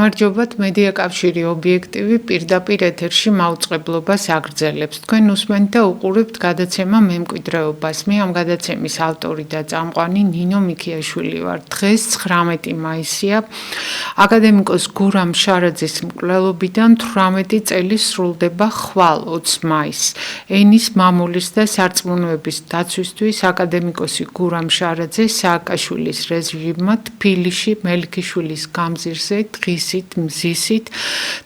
გამარჯობათ, მედია კავშირი ობიექტივი პირდაპირ ეთერში მაუწყებლობას აგრძელებს. თქვენ უსმენთ და უყურებთ გადაცემა მემკვიდრეობას. მე ამ გადაცემის ავტორი და წამყვანი ნინო მიქიაშვილი ვარ. დღეს 19 მაისია. აკადემიკოს გურამ შარაძის მკვლელობიდან 18 წელი სრულდება ხვალ 20 მაისს. ენის, მამულის და სარწმუნოების დაცვისთვის აკადემიკოსი გურამ შარაძე სააკაშვილის რეჟიმმა თბილისში მელიქიშვილის გამზირზე დღისით მზისით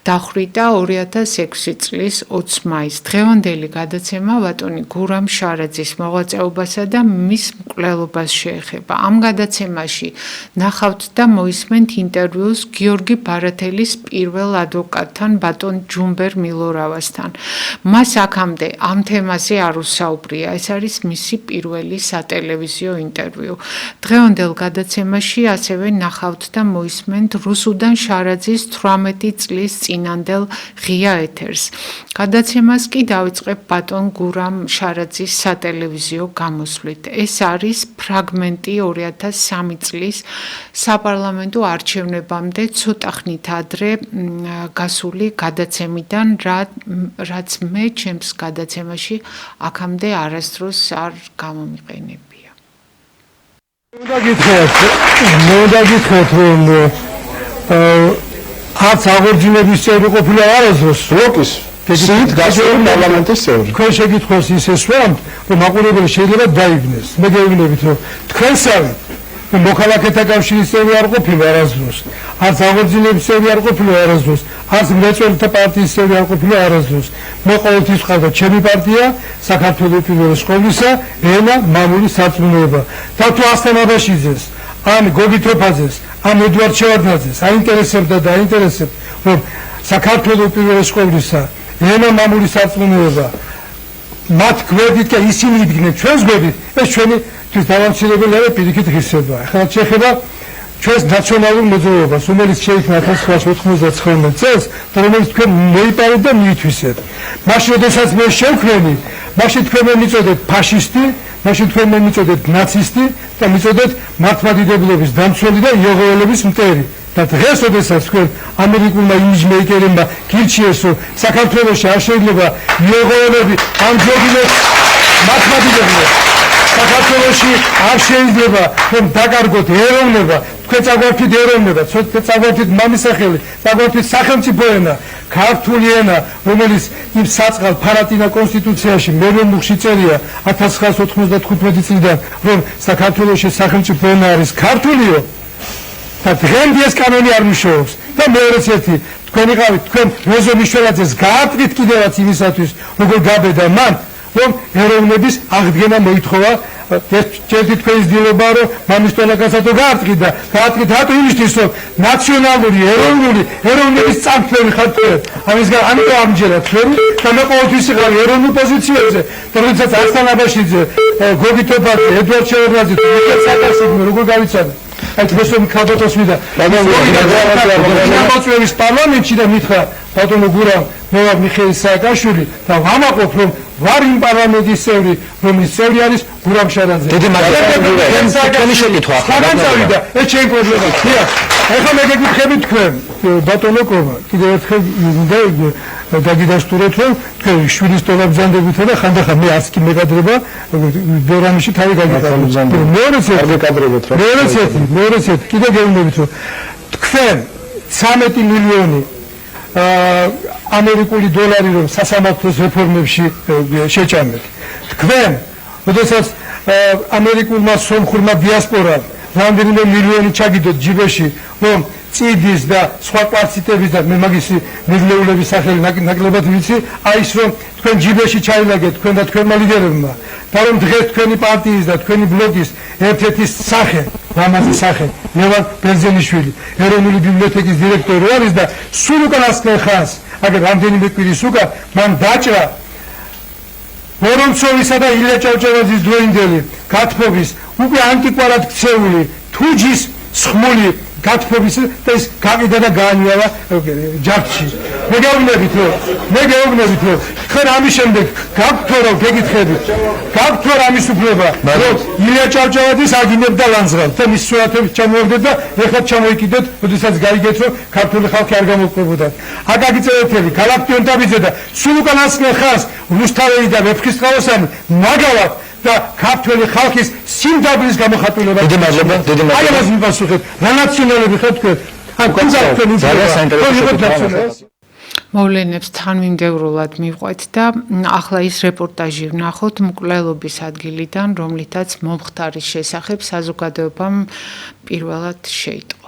დახვრიტა 2006 წლის 20 მაისს. დღევანდელი გადაცემა ბატონი გურამ შარაძის მოღვაწეობასა და მის მკვლელობას შეეხება. ამ გადაცემაში ნახავთ და მოისმენთ ინტერვიუს გიორგი ბარათელის პირველ ადვოკატთან ბატონ ჯუმბერ მილორავასთან. მას აქამდე ამ თემაზე არ უსაუბრია. ეს არის მისი პირველი სატელევიზიო ინტერვიუ. დღევანდელ გადაცემაში ასევე ნახავთ და მოისმენთ რუსუდან შარაძის 18 წლის წინანდელ ღია ეთერს. გადაცემას კი დავიწყებ ბატონ გურამ შარაძის სატელევიზიო გამოსვლით. ეს არის ფრაგმენტი 2003 წლის საპარლამენტო არჩევნებამდე ცოტა ხნით ადრე გასული გადაცემიდან, რაც მე ჩემს გადაცემაში აქამდე არასდროს არ გამომიყენებია. უნდა გითხრათ, რომ არც აღორძინების წევრი ყოფილა არასდროს როკის სით გასული პარლამენტის წევრი. თქვენ შეგითხვას ისე სვამთ, რომ მაყურებელი შეიძლება დაიგნეს. მე გეუბნებით, რომ თქვენსავე მოქალაქეთა კავშირის წევრი არ ყოფილა არასდროს, არც აღორძინების წევრი არ ყოფილა არასდროს, არც მრეწველთა პარტიის წევრი არ ყოფილა არასდროს. მე ყოველთვის ვყავდა ჩემი პარტია, საქართველოს პირველი სკოლისა, ენა, მამული, სარწმუნოება. და თუ ასთან აბაშიძეს, ან გოგი თოფაძეს, ან ედვარდ შევარდნაძეს აინტერესებდა და აინტერესებდა, რომ საქართველოს პირველი სკოლისა, ენა, მამული, სარწმუნოება მათ გვერდით და ისინი იდგნენ ჩვენს გვერდით, ეს ჩვენი თავდამსხმელებელია პირიქით ღირსება. ახლა შეეხება ჩვენს ნაციონალურ მოძრაობას, რომელიც შეიქმნა 1999 წელს, და რომელიც თქვენ მოიპარეთ და მიითვისეთ. მაშინ, როდესაც მე შევქმნი, მაშინ თქვენ მე მიწოდეთ ფაშისტი, მაშინ თქვენ მე მიწოდეთ ნაცისტი და მიწოდეთ მართლმადიდებლობის დამცველი და იოღოელების მტერი. და დღეს, როდესაც თქვენ ამერიკულმა იმიჯმეიკერებმა გირჩიეს, რომ საქართველოში არ შეიძლება იოღოელები ამჯობინოს მართლმადიდებლობას, საქართველოში არ შეიძლება რომ დაკარგოთ ეროვნება, თქვენ წაგვართით ეროვნება, წაგვართით მამისახელი, წაგვართით სახელმწიფო ენა, ქართული ენა, რომელიც იმ საწყალ ფარატინა კონსტიტუციაში მერვე წერია 1995 წლიდან, რომ საქართველოში სახელმწიფო ენა არის ქართულიო და დღემდე ეს კანონი არ მუშაობს. და მეორეც ერთი, თქვენ იყავით, თქვენ როზო მიშველაძეს გააწყით კიდევაც იმისათვის, როგორ გაბედა მან, რომ ეროვნების აღდგენა მოითხოვა. ერთი თქვენის დილობა, რომ მამისტოლაკაცადო გააწყით და გააწყით რატო იმისთვის, რომ ნაციონალური, ეროვნების წამფლები ხართ თქვენ. ამიტომ ამჯერად თქვენ და მე ყოველთვის ვიყავ ეროვნულ პოზიციებზე და როდესაც ასთან აბაშიძე, გოგი თოფაძე, ედვარდ შევარდნაძე, მიხეილ სააკაშვილმა როგორ გავიცადა. აი დღეს რომ ქალბატონს ვიდა გამოწვევის პარლამენტში და მითხრა ბატონო გურამ, მე ვარ მიხეილ სააკაშვილი და ვამაყობ, რომ ვარ იმ პარლამენტის წევრი, რომლის წევრი არის გურამ შარაძე. დიდი მადლობა. თქვენი შეკითხვა ახლა გავიდა. ეს ჩემი პრობლემა. ეხლა მე გეკითხებით თქვენ, ბატონო კომა, კიდევ ერთხელ დაგიდასტურეთ, რომ თქვენ შვილის ტოლაბზანდებითა და ხანდახან მე არც კი მეკადრება ბერამში თავი გაგიკადრებთ. მეორეც ერთი, კიდევ გეუბნებით, რომ თქვენ 13 მილიონი ამერიკული დოლარი რომ სასამართლოს რეფორმებში შეჭამეთ. თქვენ, როდესაც ამერიკულმა სომხურმა დიასპორამ რამდენიმე მილიონი ჩაგიდოთ ჯიბეში, რომ წიდის და სხვა კვარციტების და მე მაგისი მიღლეულების სახელი ნაკლებად ვიცი, აი ის რომ თქვენ ჯიბეში ჩაილაგეთ თქვენ და თქვენმა ლიდერებმა და რომ დღეს თქვენი პარტიის და თქვენი ბლოკის ერთ-ერთი სახე, ლამაზი სახე, მე ვარ ბერძენიშვილი, ეროვნული ბიბლიოთეკის დირექტორი არის და სულ უკანასკენ ხანს, აგერ რამდენიმე კვირის უკან მან დაჭრა ვორონცოვისა და ილია ჭავჭავაძის დროინდელი გათბობის უკვე ანტიკვარად ქცეული თუჯის სხმული გათბობის და ის გაყიდა და გაანიალა ჯარდში. მე გეუბნებით რომ თქვენ ამის შემდეგ გაქვთ რომ გეკითხებით გაქვთ რომ ამის უფლება რომ ილია ჭავჭავაძის აგინებდა ლანძღავს და მის სურათებს ჩამოვაგდეთ და ეხლა ჩამოიკიდეთ როდესაც გაიგეთ რომ ქართული ხალხი არ გამოვკვებოდა აკაკი წერეთელი ქალაქ პიონტაბიძე და სულ უკანასკნელ ხანს რუსთაველი და ვეფხისტყაოსანი მაგალად და ქართული ხალხის სიმდაბრის გამოხატულება დიდი მადლობა აი ამას მიპასუხეთ რა ნაციონალები ხართ თქვენ მოვლენებს თანმიმდევრულად მივყვეთ და ახლა ის რეპორტაჟი ვნახოთ მკვლელობის ადგილიდან, რომლითაც მომხდარის შესახებ საზოგადოებამ პირველად შეიტყო.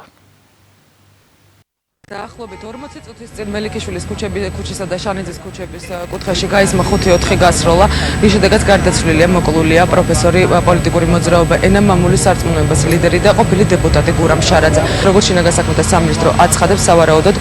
დაახლოებით 40 წუთის წინ მელიქიშვილის ქუჩისა და შანიძის ქუჩების კუთხეში გაისმა 5-4 გასროლა, რის შედეგად გარდაცვლილია მოკლულია პროფესორი პოლიტიკური მოძრაობა ენა მამულის სარწმუნოების ლიდერი და ყოფილი დეპუტატი გურამ შარაძე. როგორც შინაგან საქმეთა სამინისტრო აცხადებს, სავარაუდოდ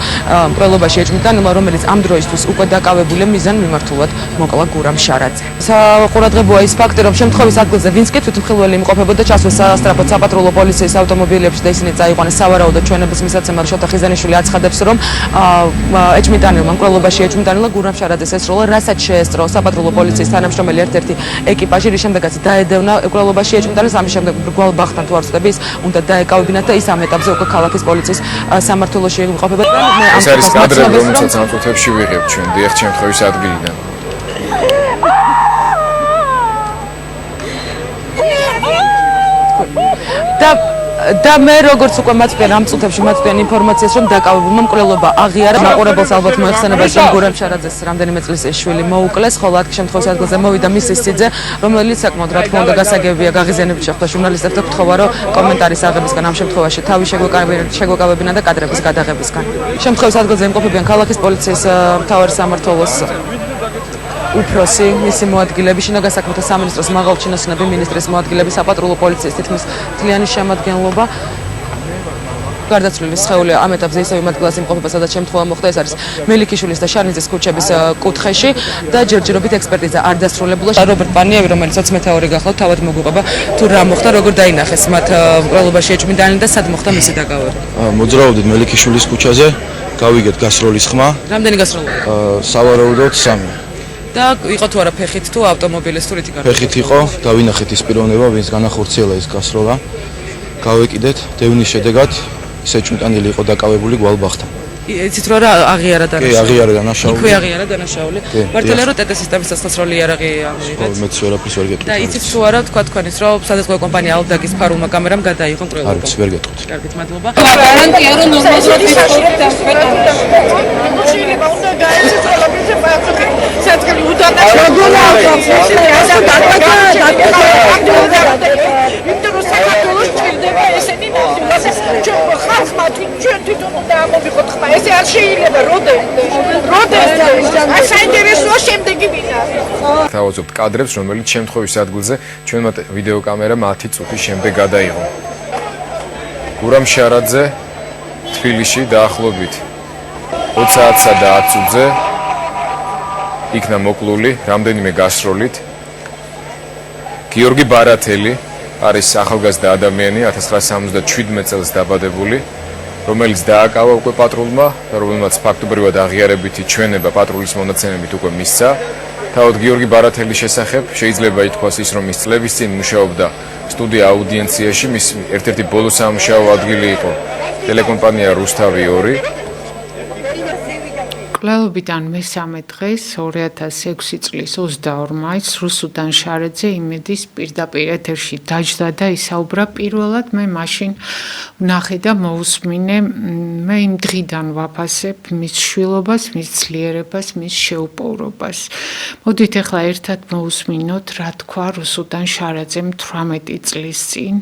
მკვლელობაში ეჭვმიტანილმა, რომელიც ამ დროისთვის უკვე დაკავებულია მიზან მიმართულად მოკლა გურამ შარაძე. საყურადღებოა ის ფაქტი, რომ შემთხვევის ადგილზე ვინც კი თვითმხილველი იმყოფებოდა, ჩასვეს სასტრაფოდ საპატრულო პოლიციის ავტომობილებში და ისინი წაიყვანეს. სავარაუდოდ ჩვენების მისაცემად შოთა ხიზანიშვილი აცხადებს, რომ ეჭვმიტანილმა მკვლელობაში ეჭვმიტანილმა გურამ შარაძეს ესროლა, რასაც შეესწრო საპატრულო პოლიციის თანამშრომელი ერთ-ერთი ეკიპაჟი, რის შემდეგაც დაედევნა მკვლელობაში ეჭვმიტანილს, ამის შემდეგ ბრგვალ ბახთან თუ არ ვწდები, ის უნდა დაეკავებინათ და ის ამ ეტაპზე უკვე ქალაქის პოლიციის სამმართველოში იმყოფება. ეს არის კადრები, რომელსაც ამ წუთებში ვიღებთ ჩვენ დიახ შემთხვევის ადგილიდან. და მე როგორც უკვე მაწვდიან ამ წუთებში მაწვდიან ინფორმაციას, რომ დაკავებულმა მკვლელობა აღიარა. მაყურებელს ალბათ მოეხსენებათ, რომ გურამ შარაძეს რამდენიმე წლის შვილი მოუკლეს, ხოლო აქ შემთხვევის ადგილზე მოვიდა მისის სიძე, რომელიც საკმაოდ რა თქმა უნდა გასაგებია, გაღიზიანებით შეხვდა ჟურნალისტებს და გთხოვა, რომ კომენტარის აღებისგან ამ შემთხვევაში თავი შეგვეკავებინა და კადრების გადაღებისგან. შემთხვევის ადგილზე იმყოფებიან ქალაქის პოლიციის მთავარი სამმართველოს უფროსი, მისი მოადგილეები, შინაგან საქმეთა სამინისტროს მაღალჩინოსნები, მინისტრის მოადგილეები, საპატრულო პოლიციის თითქმის მთლიანი შემადგენლობა. გარდაცვლილი სხეული ამ ეტაპზე ისევ იმ ადგილას იმყოფება, სადაც შემთხვევა მოხდა, ეს არის მელიქიშვილის და შანიძის ქუჩების კუთხეში და ჯერჯერობით ექსპერტიზა არ დასრულებულა. რობერტ პანიევი, რომელიც 20 მეთაური გახლავთ, თავად მოგუყვება თუ რა მოხდა, როგორ დაინახეს მათ მკვლელობაში ეჭვმიტანილი და სად მოხდა მისი დაკავება. მოძრაობდით მელიქიშვილის ქუჩაზე, გავიგეთ გასროლის ხმა. რამდენი გასროლა? სავარაუდოდ 3. და იყო თუ არა ფეხით თუ ავტომობილის თუ რითი გარდა? ფეხით იყო, დავინახეთ ის პიროვნება, ვინც განახორციელა ის გასროლა. გავეკიდეთ, დევნის შედეგად ის ეჭვმიტანილი იყო დაკავებული გვალბახთან. იცით რა აღიარა დანაშაული? კი, აღიარა დანაშაული. იქვე აღიარა დანაშაული. მართალია რომ ტეტ სისტემის სასწრაფო იარაღი ამიღეთ. მეც ვერაფერს ვერ გეტყვით. და იცით თუ არა თქვა თქვენის რომ სადაზღვევო კომპანია ალდაგის ფარულმა კამერამ გადაიღო მკვლელობა. არ ვიცი, ვერ გეტყვით. კარგით, მადლობა. გარანტია რომ ნორმალურად შეიძლება უნდა გაიცეს ყველაფერზე პასუხი. საწყები საქართველოს ჭირდება ესენი ნამდვილად ხალხმა ჩვენ თვითონ უნდა ამოვიღოთ ხმა ესე არ შეიძლება როდეს საინტერესოა შემდეგი ვინა თავაზობთ კადრებს, რომელიც შემთხვევის ადგილზე ჩვენმა ვიდეოკამერამ 10 წუთის შემდეგ გადაიღო. გურამ შარაძე თბილისში დაახლოებით 20 საათსა და 10 წუთზე იქნა მოკლული რამდენიმე გასროლით. გიორგი ბარათელი არის ახალგაზრდა ადამიანი, 1977 წელს დაბადებული, რომელიც დააკავა უკვე პატრულმა და რომელმაც ფაქტობრივად აღიარებითი ჩვენება პატრულის მონაცემებით უკვე მისცა. თავად გიორგი ბარათელის შესახებ შეიძლება ითქვას ის, რომ ის წლების წინ მუშაობდა სტუდია აუდიენციაში, მის ერთ-ერთი ბოლო სამუშაო ადგილი იყო ტელეკომპანია რუსთავი 2. მკვლელობიდან მესამე დღეს 2006 წლის 22 მაისს რუსუდან შარაძე იმედის პირდაპირ ეთერში დაჯდა და ისაუბრა. პირველად მე მაშინ ვნახე და მოусმინე, მე იმ დღიდან ვაფასებ მის შვილობას, მის ძლიერებას, მის შეუპოვრობას. მოდით ახლა ერთად მოусმინოთ, რა თქვა რუსუდან შარაძემ 18 წლის წინ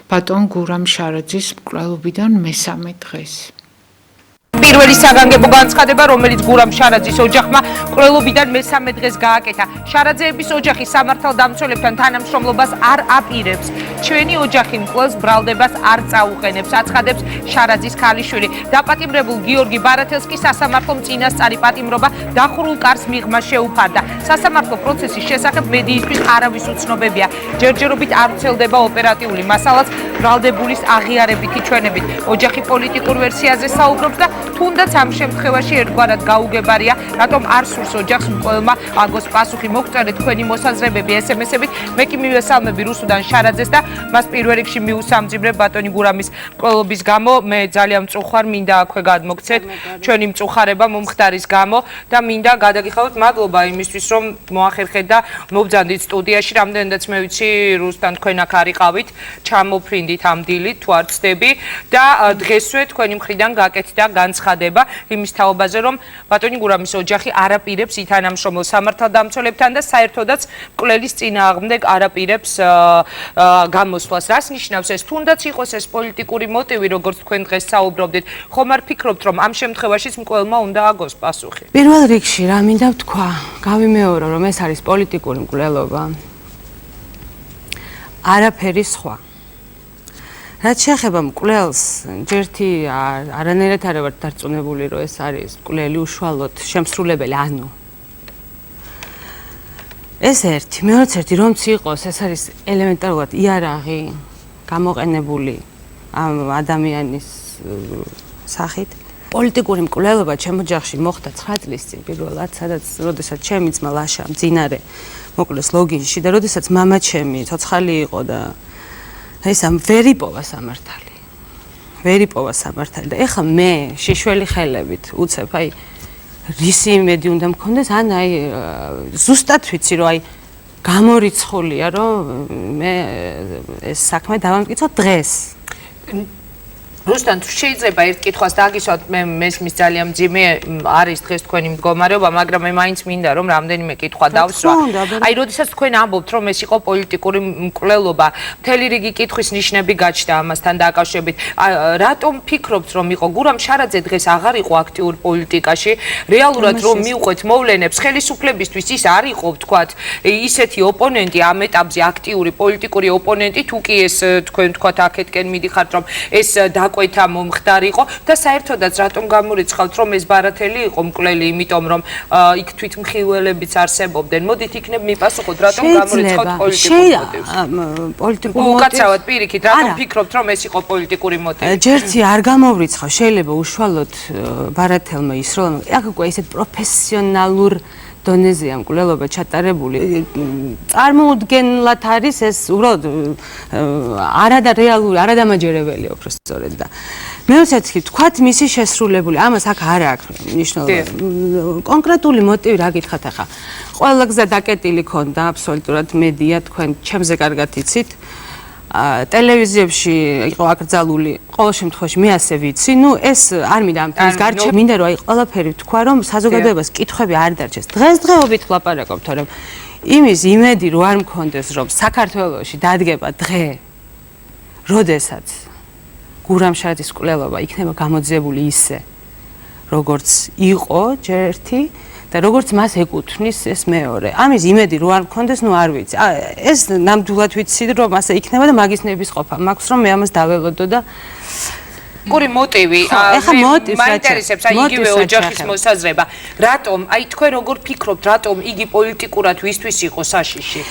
ბატონ გურამ შარაძის მკვლელობიდან მესამე დღეს. პირველი საგანგებო განცხადება, რომელიც გურამ შარაძის ოჯახმა მკვლელობიდან მესამე დღეს გააკეთა. შარაძეების ოჯახი სამართალდამცველებთან თანამშრომლობას არ აპირებს. ჩვენი ოჯახი მკვლელს ბრალდებას არ წაუყენებს, აცხადებს შარაძის ქალიშვილი. დაპატიმრებულ გიორგი ბარათელს კი სასამართლომ წინასწარი პატიმრობა დახურულ კარს მიღმა შეუფარდა. სასამართლო პროცესის შესახებ მედიისთვის არავის უცნობებია. ჯერჯერობით არ ვრცელდება ოპერატიული მასალაც ბრალდებულის აღიარებითი ჩვენებით. ოჯახი პოლიტიკურ ვერსიაზე საუბრობს და თუნდაც ამ შემთხვევაში ერთგვარად გაუგებარია, რატომ არ სურს ოჯახს მკვლელმა აგოს პასუხი. მოგწერეთ თქვენი მოსაზრებები SMS-ებით. მე კი მივესალმები რუსუდან შარაძეს და მას პირველ რიგში მიუსამძიმრებ ბატონი გურამის მკვლელობის გამო. მე ძალიან მწუხარ, მინდა აქვე გადმოგცეთ ჩვენი მწუხარება მომხდარის გამო და მინდა გადაგიხადოთ მადლობა იმისთვის, რომ მოახერხეთ და მობძანდით სტუდიაში. რამდენადაც მე ვიცი, რუსთან თქვენ აქ არიყავით, ჩამოფრინდით ამ დილით, თუ არ ვცდები და დღესვე თქვენი მხრიდან გაკეთდა განცხადება იმის თაობაზე, რომ ბატონი გურამის ოჯახი არაპირებს ითანამშრომლ სამართალდამცველებთან და საერთოდაც მკვლელის წინააღმდეგ არაპირებს გამოსვლას. რას ნიშნავს ეს? თუნდაც იყოს ეს პოლიტიკური მოტივი, როგორც თქვენ დღეს საუბრობდით, ხომ არ ფიქრობთ, რომ ამ შემთხვევაშიც მკვლელმა უნდა აგოს პასუხი? პირველ რიგში რა მინდა ვთქვა, გავიმეორო, რომ ეს არის პოლიტიკური მკვლელობა. არაფერი სხვა. რაც შეეხება მკვლელს, ჯერთი არანაირად არ ვარ დარწმუნებული, რომ ეს არის მკვლელი უშუალოდ შემსრულებელი, ანუ ეს ერთი, მეორეც ერთი რომც იყოს, ეს არის ელემენტარულად იარაღი გამოყენებული ამ ადამიანის სახით. პოლიტიკური მკვლელობა ჩემ ოჯახში მოხდა 9 წლის წინ პირველად, როდესაც ჩემი ძმა ლაშა მძინარე მოკლეს ლოგინში და როდესაც მამა ჩემი ცოცხალი იყო და ეს ამ ვერ იპოვა სამართალი. ვერ იპოვა სამართალი და ეხლა მე შიშველი ხელებით უცებ, აი რისი იმედი უნდა მქონდეს, ან აი ზუსტად ვიცი, რომ აი გამორიცხულია, რომ მე ეს საქმე დავამტკიცო დღეს. რუსთან, თუ შეიძლება ერთ კითხვას დაგისვათ, მე მესმის ძალიან მძიმე არის დღეს თქვენი მდგომარეობა, მაგრამ მე მაინც მინდა რომ რამდენიმე კითხვა დავსვა. აი, როდესაც თქვენ ამბობთ, რომ ეს იყო პოლიტიკური მკვლელობა, მთელი რიგი კითხვის ნიშნები გაჩნდა ამასთან დაკავშირებით. რატომ ფიქრობთ, რომ იყო გურამ შარაძე დღეს აღარ იყო აქტიურ პოლიტიკაში? რეალურად რომ მიუყვეთ მოვლენებს, ხელისუფლებისთვის ის არ იყო, ვთქვათ, ისეთი ოპონენტი ამ ეტაპზე აქტიური პოლიტიკური ოპონენტი, თუ კი ეს თქვენ ვთქვათ აქეთკენ მიდიხართ, რომ ეს ყვეთა მომხდარი იყო და საერთოდაც რატომ გამორიცხავთ, რომ ეს ბარათელი იყო მკვლელი, იმიტომ რომ იქ თვითმხილველებიც არსებობდნენ. მოდით იქნებ მიპასუხოთ, რატომ გამორიცხავთ პოლიტიკური მოტივი? უკაცრავად პირიქით, რატომ ფიქრობთ, რომ ეს იყო პოლიტიკური მოტივი? ჯერთი არ გამორიცხავ, შეიძლება უშუალოდ ბარათელმა ის რომ აქ უკვე ისეთ პროფესიონალურ დონეზეა მკვლელობა ჩატარებული. წარმოუდგენლად არის ეს უბრალოდ არადარეალური, არადამაჯერებელი უფრო სწორედ და მეოცეთ კი თქვათ მისი შესრულებული, ამას აქ არ აქვს მნიშვნელობა. კონკრეტული მოტივი რა გითხათ ახლა? ყველა გზა დაკეტილი ქონდა აბსოლუტურად მედია, თქვენ ჩემზე კარგად იცით. ტელევიზიებში იყო აკრძალული, ყოველ შემთხვევაში მე ასე ვიცი, ნუ ეს არ მინდა ამ თემის გარჩევა, მინდა რომ აი ყველაფერი ვთქვა, რომ საზოგადოებას კითხვები არ დარჩეს. დღესდღეობით ვლაპარაკობთ, რომ იმის იმედი რო არ მქონდეს, რომ საქართველოში დადგება დღე, როდესაც გურამ შარაძის მკვლელობა იქნება გამოძიებული ისე, როგორც იყო ჯერთი და როგორც მას ეკუთვნის ეს მეორე. ამის იმედი რო არ მქონდეს, ნუ არ ვიცი. ეს ნამდვილად ვიცი, რომ ასე იქნება და მაგის ნების ყოფა მაქვს, რომ მე ამას დაველოდო და პოლიტიკური მოტივი, მაინტერესებს აი იგივე ოჯახის მოსაზრება. რატომ, აი თქვენ როგორ ფიქრობთ, რატომ იგი პოლიტიკურად ვისთვის იყო საშიში?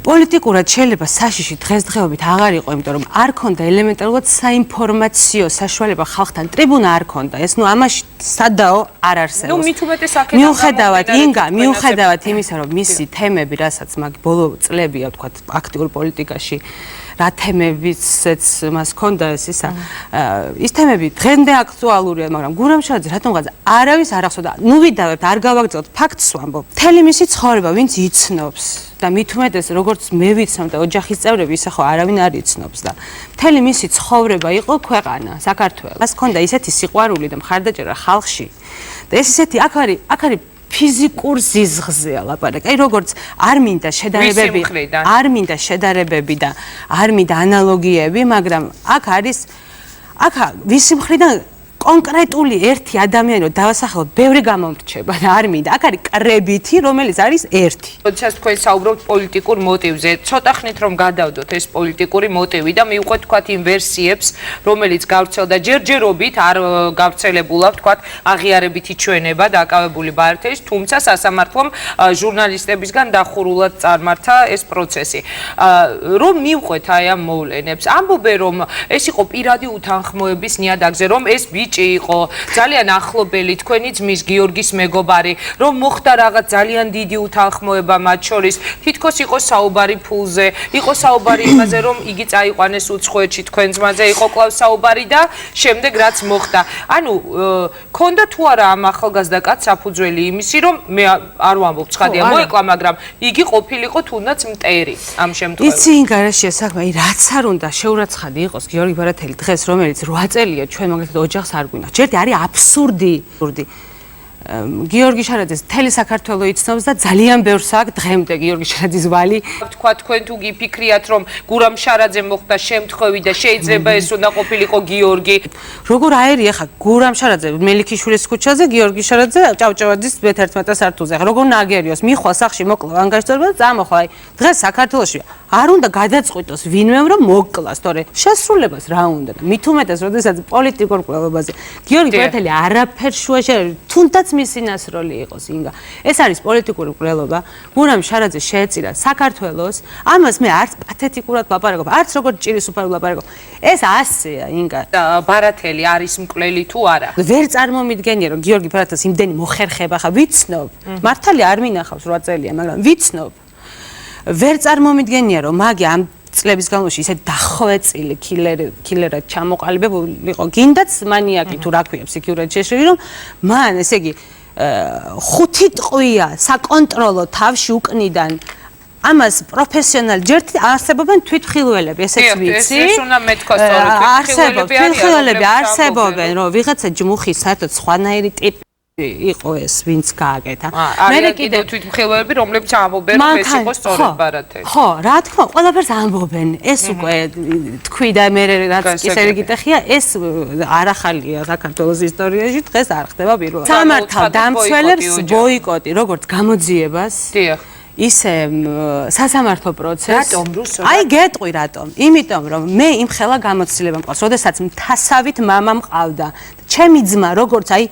პოლიტიკურად შეიძლება საშიში დღესდღეობით აღარ იყო, იმიტომ რომ არ ქონდა ელემენტარულად საინფორმაციო საშუალება ხალხთან, ტრიბუნა არ ქონდა. ეს ნუ ამაში სადაო არ არსებობს. ნუ მით უმეტეს აქედან მიუხედავად იმისა, რომ მისი თემები, რასაც მაგ ბოლო წლებია, ვთქვათ, აქტიურ პოლიტიკაში რა თემებიც მას ქონდა ისა ის თემები დღემდე აქტუალურია, მაგრამ გურამ შარაძე რატომღაც არავის არ ახსოვდა. ნუ ვიდავებთ, არ გავაგრძელოთ, ფაქტს ვამბობ. მთელი მისი ცხოვრება ვინც იცნობს და მით უმეტეს როგორც მე ვიცნობ და ოჯახის წევრები, ისე ხო არავინ არ იცნობს და მთელი მისი ცხოვრება იყო ქვეყანა, საქართველო. მას ქონდა ისეთი სიყვარული და მხარდაჭერა ხალხში და ეს ისეთი აქ არის ფიზიკურ ზიზღზეა ლაპარაკი. აი როგორც არ მინდა შედარებები და არ მინდა ანალოგიები, მაგრამ აქ არის ვისი მხრიდან კონკრეტული ერთი ადამიანი რომ დავასახელოთ, ბევრი გამომრჩება და არ მინდა. აქ არის კრებითი, რომელიც არის ერთი. როდესაც თქვენ საუბრობთ პოლიტიკურ მოტივზე, ცოტა ხნით რომ გადავდოთ ეს პოლიტიკური მოტივი და მივყვეთ თქვათ იმ ვერსიებს, რომელიც გავრცელდა ჯერჯერობით, არ გავრცელებულა თქვათ აღიარებითი ჩვენება დაკავებული ბარათელის, თუმცა სასამართლომ ჟურნალისტებისგან დახურულად წარმართა ეს პროცესი. რომ მივყვეთ აი ამ მოვლენებს, ამბობენ რომ ეს იყო პირადი უთანხმოების ნიადაგზე, რომ ეს ბიჭი იყო, ძალიან ახლობელი თქვენი ძმის გიორგის მეგობარი, რომ მოხდა რაღაც ძალიან დიდი უთანხმოება მათ შორის, თითქოს იყო საუბარი ფულზე, იყო საუბარი იმაზე, რომ იგი წაიყვანეს უცხოეთში თქვენ ძმაზე, იყო კვლავ საუბარი და შემდეგ რაც მოხდა. ანუ ქონდა თუ არა ამ ახალგაზრდა კაცს საფუძველი იმისი, რომ მე არ ვამბობ ცხადია მოეკლა, მაგრამ იგი ყოფილიყო თუნდაც მტერი ამ შემთხვევაში. იცი იმ გარშეა საქმე, აი რაც არ უნდა შეურაცხადი იყოს გიორგი ბარათელი დღეს, რომელიც 8 წელია ჩვენ მაგალითად ოჯახს არ გვინახავს. ჯერდი არის აბსურდი. გიორგი შარაძეს მთელი საქართველო იცნობს და ძალიან ბევრს აქვს დღემდე გიორგი შარაძის ვალი. თქვა თქვენ თუ გიფიქრიათ რომ გურამ შარაძე მოხდა შემთხვევი და შეიძლება ეს უნდა ყოფილიყო გიორგი. როგორ აერია ხა გურამ შარაძე მელიქიშვილის ქუჩაზე, გიორგი შარაძე ჭავჭავაძის მე-11 სართულზე. ხა როგორ ნაგერიოს, მიხვალ სახში მოკლა ანგარიშტორება და წამოხლა. აი დღეს საქართველოში არ უნდა გადაწყვიტოს ვინმემ რომ მოკლას, თორე შესრულებას რა უნდა და მით უმეტეს როდესაც პოლიტიკურ კვლევაზე გიორგი ბარათელი არაფერ შუაში თუნდაც მისი ნასროლი იყოს ინგა. ეს არის პოლიტიკური კვლევა. გურამ შარაძე შეეწირა საქართველოს, ამას მე არც პათეტიკურად ვაპარაკობ, არც როგორც ჭირისუფალ ვაპარაკობ. ეს ასეა ინგა. ბარათელი არის მკვლელი თუ არა? ვერ წარმომიდგენია რომ გიორგი ბარათელს იმდენი მოხერხება ხა ვიცნობ. მართალი არ მინახავს 8 წელია, მაგრამ ვიცნობ. ვერ წარმომიდგენია რომ მაგი ამ წლების განმავლობაში ისე დახვეწილი კილერად ჩამოყალიბებულიყო, გინდაც მანიაკი თუ რა ქვია ფსიქიურად შეშლილი, რომ მან ესე იგი 5 ტყვია საკონტროლო თავში უკნიდან ამას პროფესიონალი ჯერთ არსებობენ თვითმხილველები, ესეც ვიცი. ეს უნდა მეთქვა სწორად, თვითმხილველები არსებობენ, რომ ვიღაცა ჯმუხის საერთოდ სხვანაირი ტიპი იყო ეს ვინც გააკეთა. მე კიდე თვითმხილველები, რომლებიც ამბობენ რომ ეს იყო სწორად ბარათელი. ხო, რა თქმა, ყველაფერს ამბობენ. ეს უკვე თქვი და მე რაც ისე გიტეხია, ეს არ ახალია საქართველოს ისტორიაში, დღეს არ ხდება პირველად. სამართალ დამცველებს ბოიკოტი, როგორც გამოძიებას. დიახ. ისე სასამართლო პროცესს. რატომ რუსო? აი გეტყვი რატომ? იმიტომ რომ მე იმ ხელა გამოცდილება მყავს, როდესაც მთასავით მამა მყავდა. ჩემი ძმა როგორც აი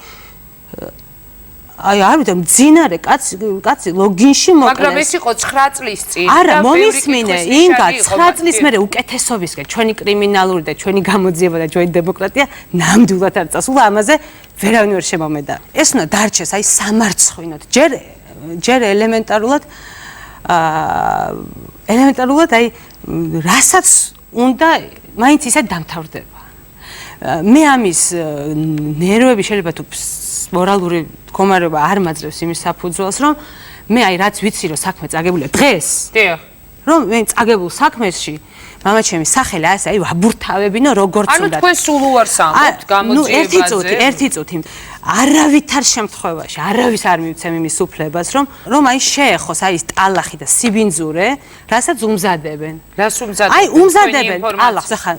არ ვიცი მძინარე კაცი ლოგინში მოკლეს. მაგრამ ეს იყო 9 წლის წინ. არა, მომისმინე, ინგა 9 წლის მერე უკეთესობისკენ ჩვენი კრიმინალური და ჩვენი გამოძიება და ჩვენი დემოკრატია ნამდვილად არ წასულა, ამაზე ვერავინ ვერ შემომედა. ეს უნდა დარჩეს, აი სამარცხვინოდ. ჯერ ელემენტარულად აი რასაც უნდა მაინც ისე დამთავრდება. მე ამის ნერვები შეიძლება თუ მორალური მდგომარეობა არ მაძლევს იმის საფუძველს, რომ მე აი რაც ვიცი რომ საქმე წაგებულია დღეს. დიახ. რომ მე წაგებულ საქმეში მამაჩემი სახელი ასე აი ვაბურთავებინო როგორც უნდა. ანუ თქვენ სულ უარს ამბობთ გამოძიებაზე. ერთი წუთი. არავითარ შემთხვევაში არავის არ მივცემ იმის უფლებას, რომ აი შეეხოს აი ეს ტალახი და სიბინძურე, რასაც უმზადებენ. რას უმზადებენ? აი უმზადებენ ტალახს. ახლა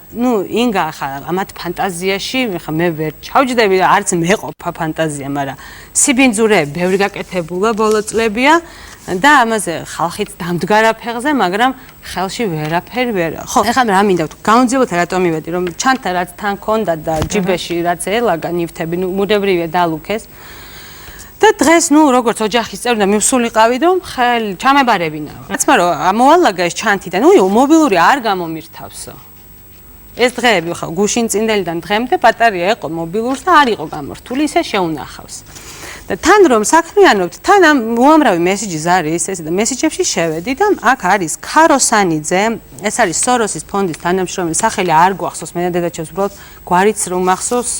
ინგა ახლა ამათ ფანტაზიაში, ახლა მე ვერ ჩავჯდები და არც მეყოფა ფანტაზია, მაგრამ სიბინძურე ბევრი გაკეთებულა ბოლო წლებია. და ამაზე ხალხიც დამდგარა ფეხზე, მაგრამ ხელში ვერაფერი ვერ. ხო, ეხლა რა მინდა ვთქვა, გამოძიებათა რატომ მივედი, რომ ჩანთა რაც თან ქონდა და ჯიბეში რაც ელაგა ნივთები, მუდებრივია დალუქეს. და დღეს როგორც ოჯახის წევრი და მივსულიყავი და ხელი ჩამებარებინა. რაცმა რომ მოალაგა ეს ჩანთიდან, მობილური არ გამომირთავსო. ეს დღეები ხა გუშინ წინდელიდან დღემდე ბატარეა იყო მობილურს და არ იყო გამორთული, ისე შეუნახავს. და თან რომ საქმიანობთ, თან ამ უამრავი მესიჯის არის ესე და მესიჯებში შევედი და აქ არის ქაროსანიძე, ეს არის სოროსის ფონდის თანამშრომელი, სახელი არ გვახსოვს, მე და დედაჩემს უბრალოდ გვარიც რომ მახსოვს.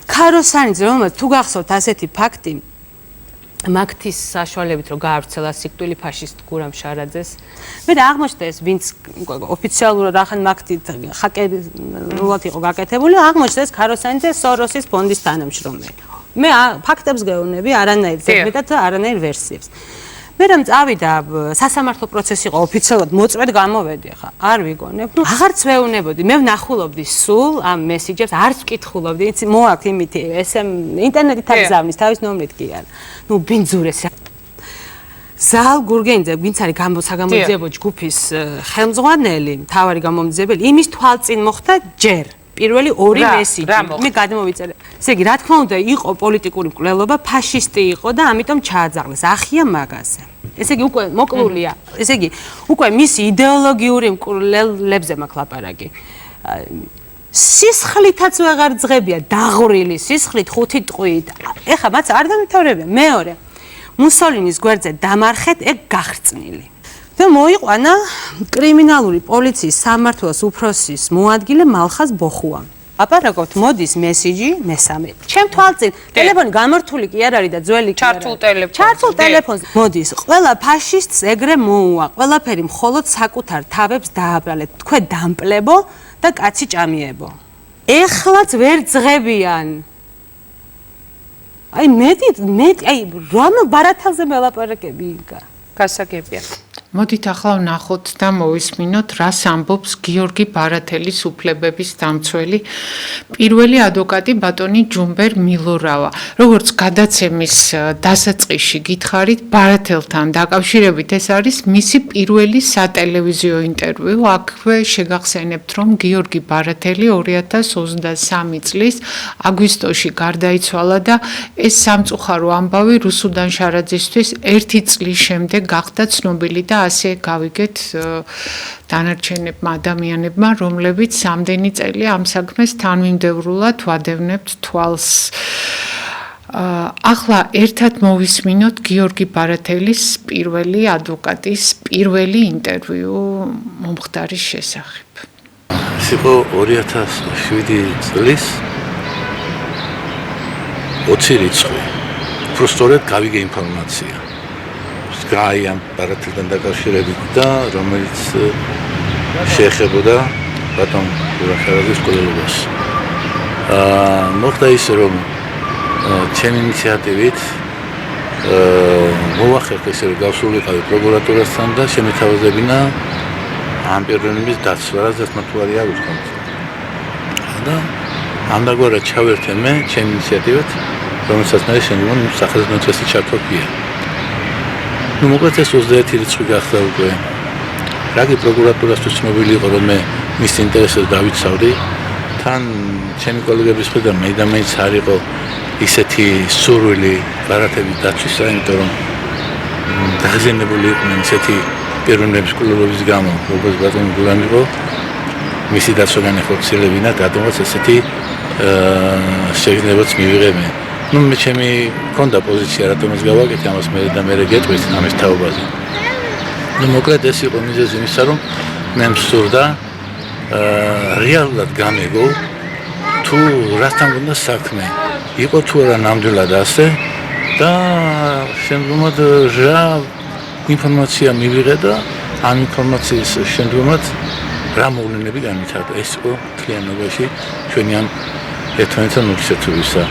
ქაროსანიძე, რომელსაც თუ გახსოვთ ასეთი ფაქტი, მაგთის საშუალებით რომ გაავრცელა სიკვდილი ფაშისტ გურამ შარაძეს. მე და აღმოჩნდა ეს ვინც ოფიციალურად ახან მაგთით ჰაკერულად იყო გაკეთებული, აღმოჩნდა ეს ქაროსანიძე სოროსის ფონდის თანამშრომელი. მე ფაქტებს გეუბნები, არანაირ ზედმეტად და არანაირ ვერსიებს. მე რამ წავიდა სასამართლო პროცესი იყო ოფიციალურად მოწვედ გამოვედი ხა. არ ვიგონებ. აღარც ვეუბნებოდი, მე ვნახულობდი სულ ამ მესიჯებს, არც ვკითხულობდი, იცი მოაქვს იმითი, ესე ინტერნეტით არ გზავნის, თავის ნომრით კი არა. ბინძურეს ზალ გურგენიძე, ვინც არის საგამოძიებო ჯგუფის ხელმძღვანელი, მთავარი გამომძიებელი, იმის თვალწინ მოხდა ჯერ პირველი ორი მესიჯი. მე გადმოვიწერე. ესე იგი, რა თქმა უნდა, იყო პოლიტიკური მკვლელობა, ფაშისტი იყო და ამიტომ ჩააძაღლეს. ახია მაგაზე. ესე იგი, უკვე მოკლულია. ესე იგი, უკვე მისი იდეოლოგიური მკვლელებზე მაქვს ლაპარაკი. სისხლითაც ვეღარ ძღებია, დაღვრილი სისხლით 5 ტყვით. ეხლა მათ არ დამთავრებია. მეორე, მუსოლინის გვერდზე დამარხეთ, ეგ გახრწნილი. და მოიყვანა კრიმინალური პოლიციის სამმართველოს უფროსის მოადგილე მალხაზ ბოხუამ. აპარაკობთ მოდის მესიჯი მესამე. ჩემ თვალწინ ტელეფონი გამართული კი არ არის და ძველი კი ჩართულ ტელეფონზე. ჩართულ ტელეფონზე. მოდის, ყველა ფაშისტს ეგრე მოუვა, ყველაფერი მხოლოდ საკუთარ თავებს დააბრალეთ. თქვენ დამპლებო და კაცი ჭამიებო. ეხლაც ვერ ძღებიან. აი მეტი, აი რამ ბარათალზე მელაპარაკები იქა. გასაგებია. მოდით ახლა ვნახოთ და მოვისმინოთ, რას ამბობს გიორგი ბარათელის უფლებების დამცველი პირველი ადვოკატი ბატონი ჯუმბერ მილორავა. როგორც გადაცემის დასაწყისში გითხარით, ბარათელთან დაკავშირებით ეს არის მისი პირველი სატელევიზიო ინტერვიუ. აქვე შეგახსენებთ, რომ გიორგი ბარათელი 2023 წლის აგვისტოში გარდაიცვალა და ეს სამწუხარო ამბავი რუსუდან შარაძისთვის 1 წლის შემდეგ გახდა ცნობილი და ასე გავიგეთ დანარჩენებმა ადამიანებმა, რომლებიც სამდენი წელი ამ საქმეს თანმიმდევრულად ვადევნებთ თვალს. ახლა ერთად მოვისმინოთ გიორგი ბარათელის პირველი ადვოკატის პირველი ინტერვიუ მომხდარის შესახებ. ეს იყო 2007 წლის 20 რიცხვი. უბრალოდ გავიგე ინფორმაცია. გაიამ ბარათელთან დაკავშირებით და რომელიც შეეხებოდა ბატონ გურამშარაძის ყოლობას. მოხდა ისე რომ ჩემი ინიციატივით მოვახერხე ისე რომ გავსულიყავი პროკურატურასთან და შემეთავაზებინა ამ პიროვნების დაცვა, რაც მართალი არ ვთქვათ. და ამდაგვარად ჩავერთე მე ჩემი ინიციატივით, რომელსაც მე შემდგომ სახელმწიფო წესი ჩართვია. Ну, მოკლედ ეს 21 რიცხვი გახდა უკვე. რაგი პროკურატურასთვის ცნობილი იყო, რომ მე მის ინტერესებს დავიცავდი. თან ჩემი კოლეგების მხრიდან მე და მეც არ იყო ისეთი სურვილი ბარათელის დაცვისა, იმიტომ რომ დაზიანებული იყვნენ ისეთი პიროვნების კულტურების გამო, როგორც ბატონი გურამი იყო, მისი დაცვა განახორციელებინა, რადგანაც ესეთი შეგრძნებაც მივიღე მე. Ну, მე ჩემი მქონდა პოზიცია, რატომაც გავაკეთე ამას მე და მე გეტყვით ამის თაობაზე. Ну, მოკლედ ეს იყო მიზეზი იმისა, რომ მე მსურდა რეალურად გამეგო თუ რასთან უნდა საქმე. იყო თუ არა ნამდვილად ასე და შემდგომად რა ინფორმაცია მივიღე და ამ ინფორმაციის შემდგომად რა მოვლენები განვითარდა. ეს იყო მთლიანობაში ჩვენი ამ ერთმანეთთან ურთიერთობისა.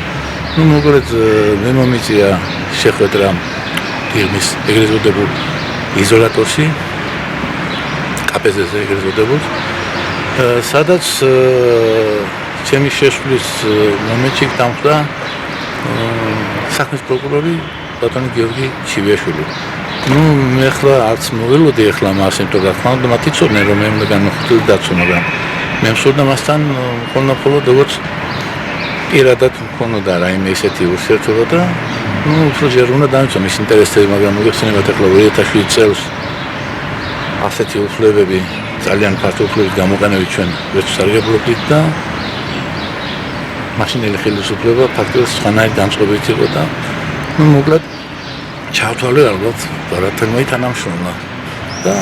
Ну, მოკლედ მე მომიწია შეხვედრა ფირმის ეგრეთ წოდებულ იზოლატორში, კაპეზეზე ეგრეთ წოდებულ, სადაც ჩემი შეშლის მომენტში დამხდა საქმის პროკურორი ბატონი გიორგი ჩივიაშვილი. Ну, მე ახლა არც მოველოდი ახლა მას, იმიტომ რა თქმა უნდა, მათი ცოდნენ რომ მე უნდა განვიხილო დაცვა, მაგრამ მე მსურდა მასთან ხოლმე როგორც პირადად მქონოდა რაიმე ისეთი ურთიერთობა და ну, უფრო ჯერ უნდა დამეწო მის ინტერესები, მაგრამ მოგეხსენებათ ახლა 2007 წელს ასეთი უფლებები, ძალიან ფართო უფლებების გამოყენებით ჩვენ ვერც სარგებლობდით და მაშინელი ხელისუფლება ფაქტობრივად სხვანაირი დამწყობებით იყო და ну, მოკლედ ჩავთვალე ალბათ ბარათელმა თანამშრომლა და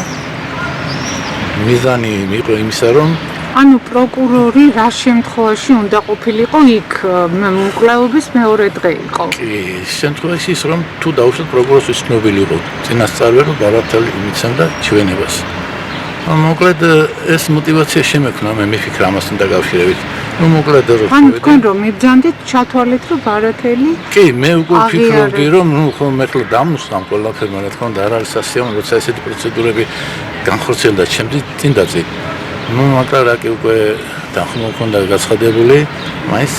მიზანი იყო იმისა, რომ ანუ პროკურორი რა შემთხვევაში უნდა ყოფილიყო იქ მკვლელობის მეორე დღე იყო. კი, შემთხვევაში ის რომ თუ დაუშვათ პროკურორის ცნობილი იყო წინასწარვე რომ ბარათელი იმიცემდა ჩვენებას. მოკლედ ეს мотиваცია შემექნა მე მიფიქრა ამასთან დაკავშირებით. ну, მოკლედ რომ ანუ თქვენ რომ მიბრძანდით ჩათვალეთ რომ ბარათელი კი, მე უკვე ვფიქრობდი რომ ну, ხომ ახლა დამუსხამ ყველაფერმა, რა თქმა უნდა, არ არის სასიამოვნო, როცა ესეთი პროცედურები განხორციელდა ჩემთვის წინ დაწი. ну, მაგრამ რა კი უკვე დახმო მქონდა გაცხადებული, მაინც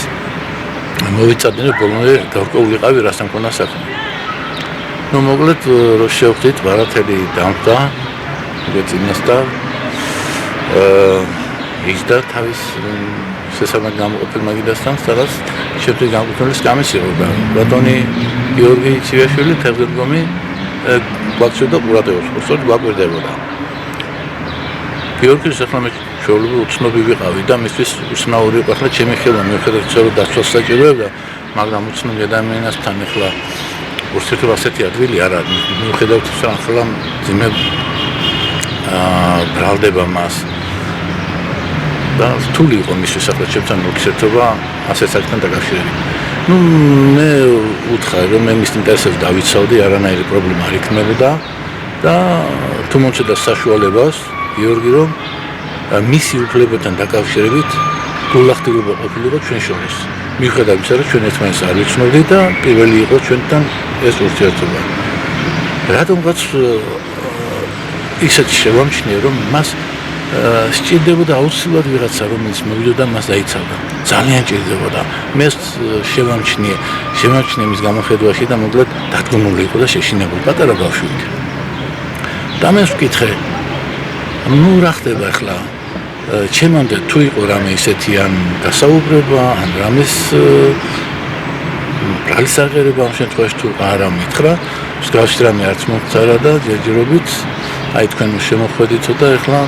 მოვიწადნენ ბოლომდე გარკვეულიყავი რასთან მქონდა საქმე. ну, მოკლედ რომ შევხვდით ბარათელი დამხდა წინასწარ იგდა თავის შესაბამის გამოყოფილ მაგიდასთან, სადაც შეფრი განკუთვნილი სკამის იყო და ბატონი გიორგი ჩივიაშვილი თევზებგომი გვაქვს და ყურადღებას უსწორად გვაკვირდებოდა. გიორგის ახლა მე ჩვეულებრივ უცნობი ვიყავი და მისთვის უცნაური იყო ახლა ჩემი ხელა მიუხედავად რომ დაცვას საჭიროებდა, მაგრამ უცნობი ადამიანასთან ახლა ურთიერთობა ასეთი ადვილი არ არის. მიუხედავად რომ ახლა ძიმე ბრალდება მას და რთული იყო მისთვის ახლა ჩემთან ურთიერთობა ასეთ საკითხთან დაკავშირებით. მე ვუთხარი რომ მე მის ინტერესებს დავიცავდი, არანაირი პრობლემა არ იქნებოდა და თუ მომწოდა საშუალებას გიორგი რომ მისი უფლებებთან დაკავშირებით გულახდილება ყოფილიყო ჩვენ შორის. მიუხედავად იმისა, რომ ჩვენ ერთმანეთს არ ვიცნობდით და პირველი იყო ჩვენთან ეს ურთიერთობა. რატომღაც ისეთი შევამჩნია, რომ მას სჭირდებოდა აუცილებლად ვიღაცა, რომელიც მოვიდოდა მას დაიცავდა. ძალიან ჭირდებოდა. მე შევამჩნიე მის გამოხედვაში და მოკლედ დადგმული იყო და შეშინებული პატარა ბავშვით. და მე ვკითხე, რა ხდება ახლა? ჩემამდე თუ იყო რამე ისეთი ან გასაუბრება, ან რამეს ბრალის აღერება ამ შემთხვევაში თუ არა მითხრა, მსგავსი რამე არც მომხდარა და ჯერჯერობით აი თქვენ შემოხვედითო და ახლა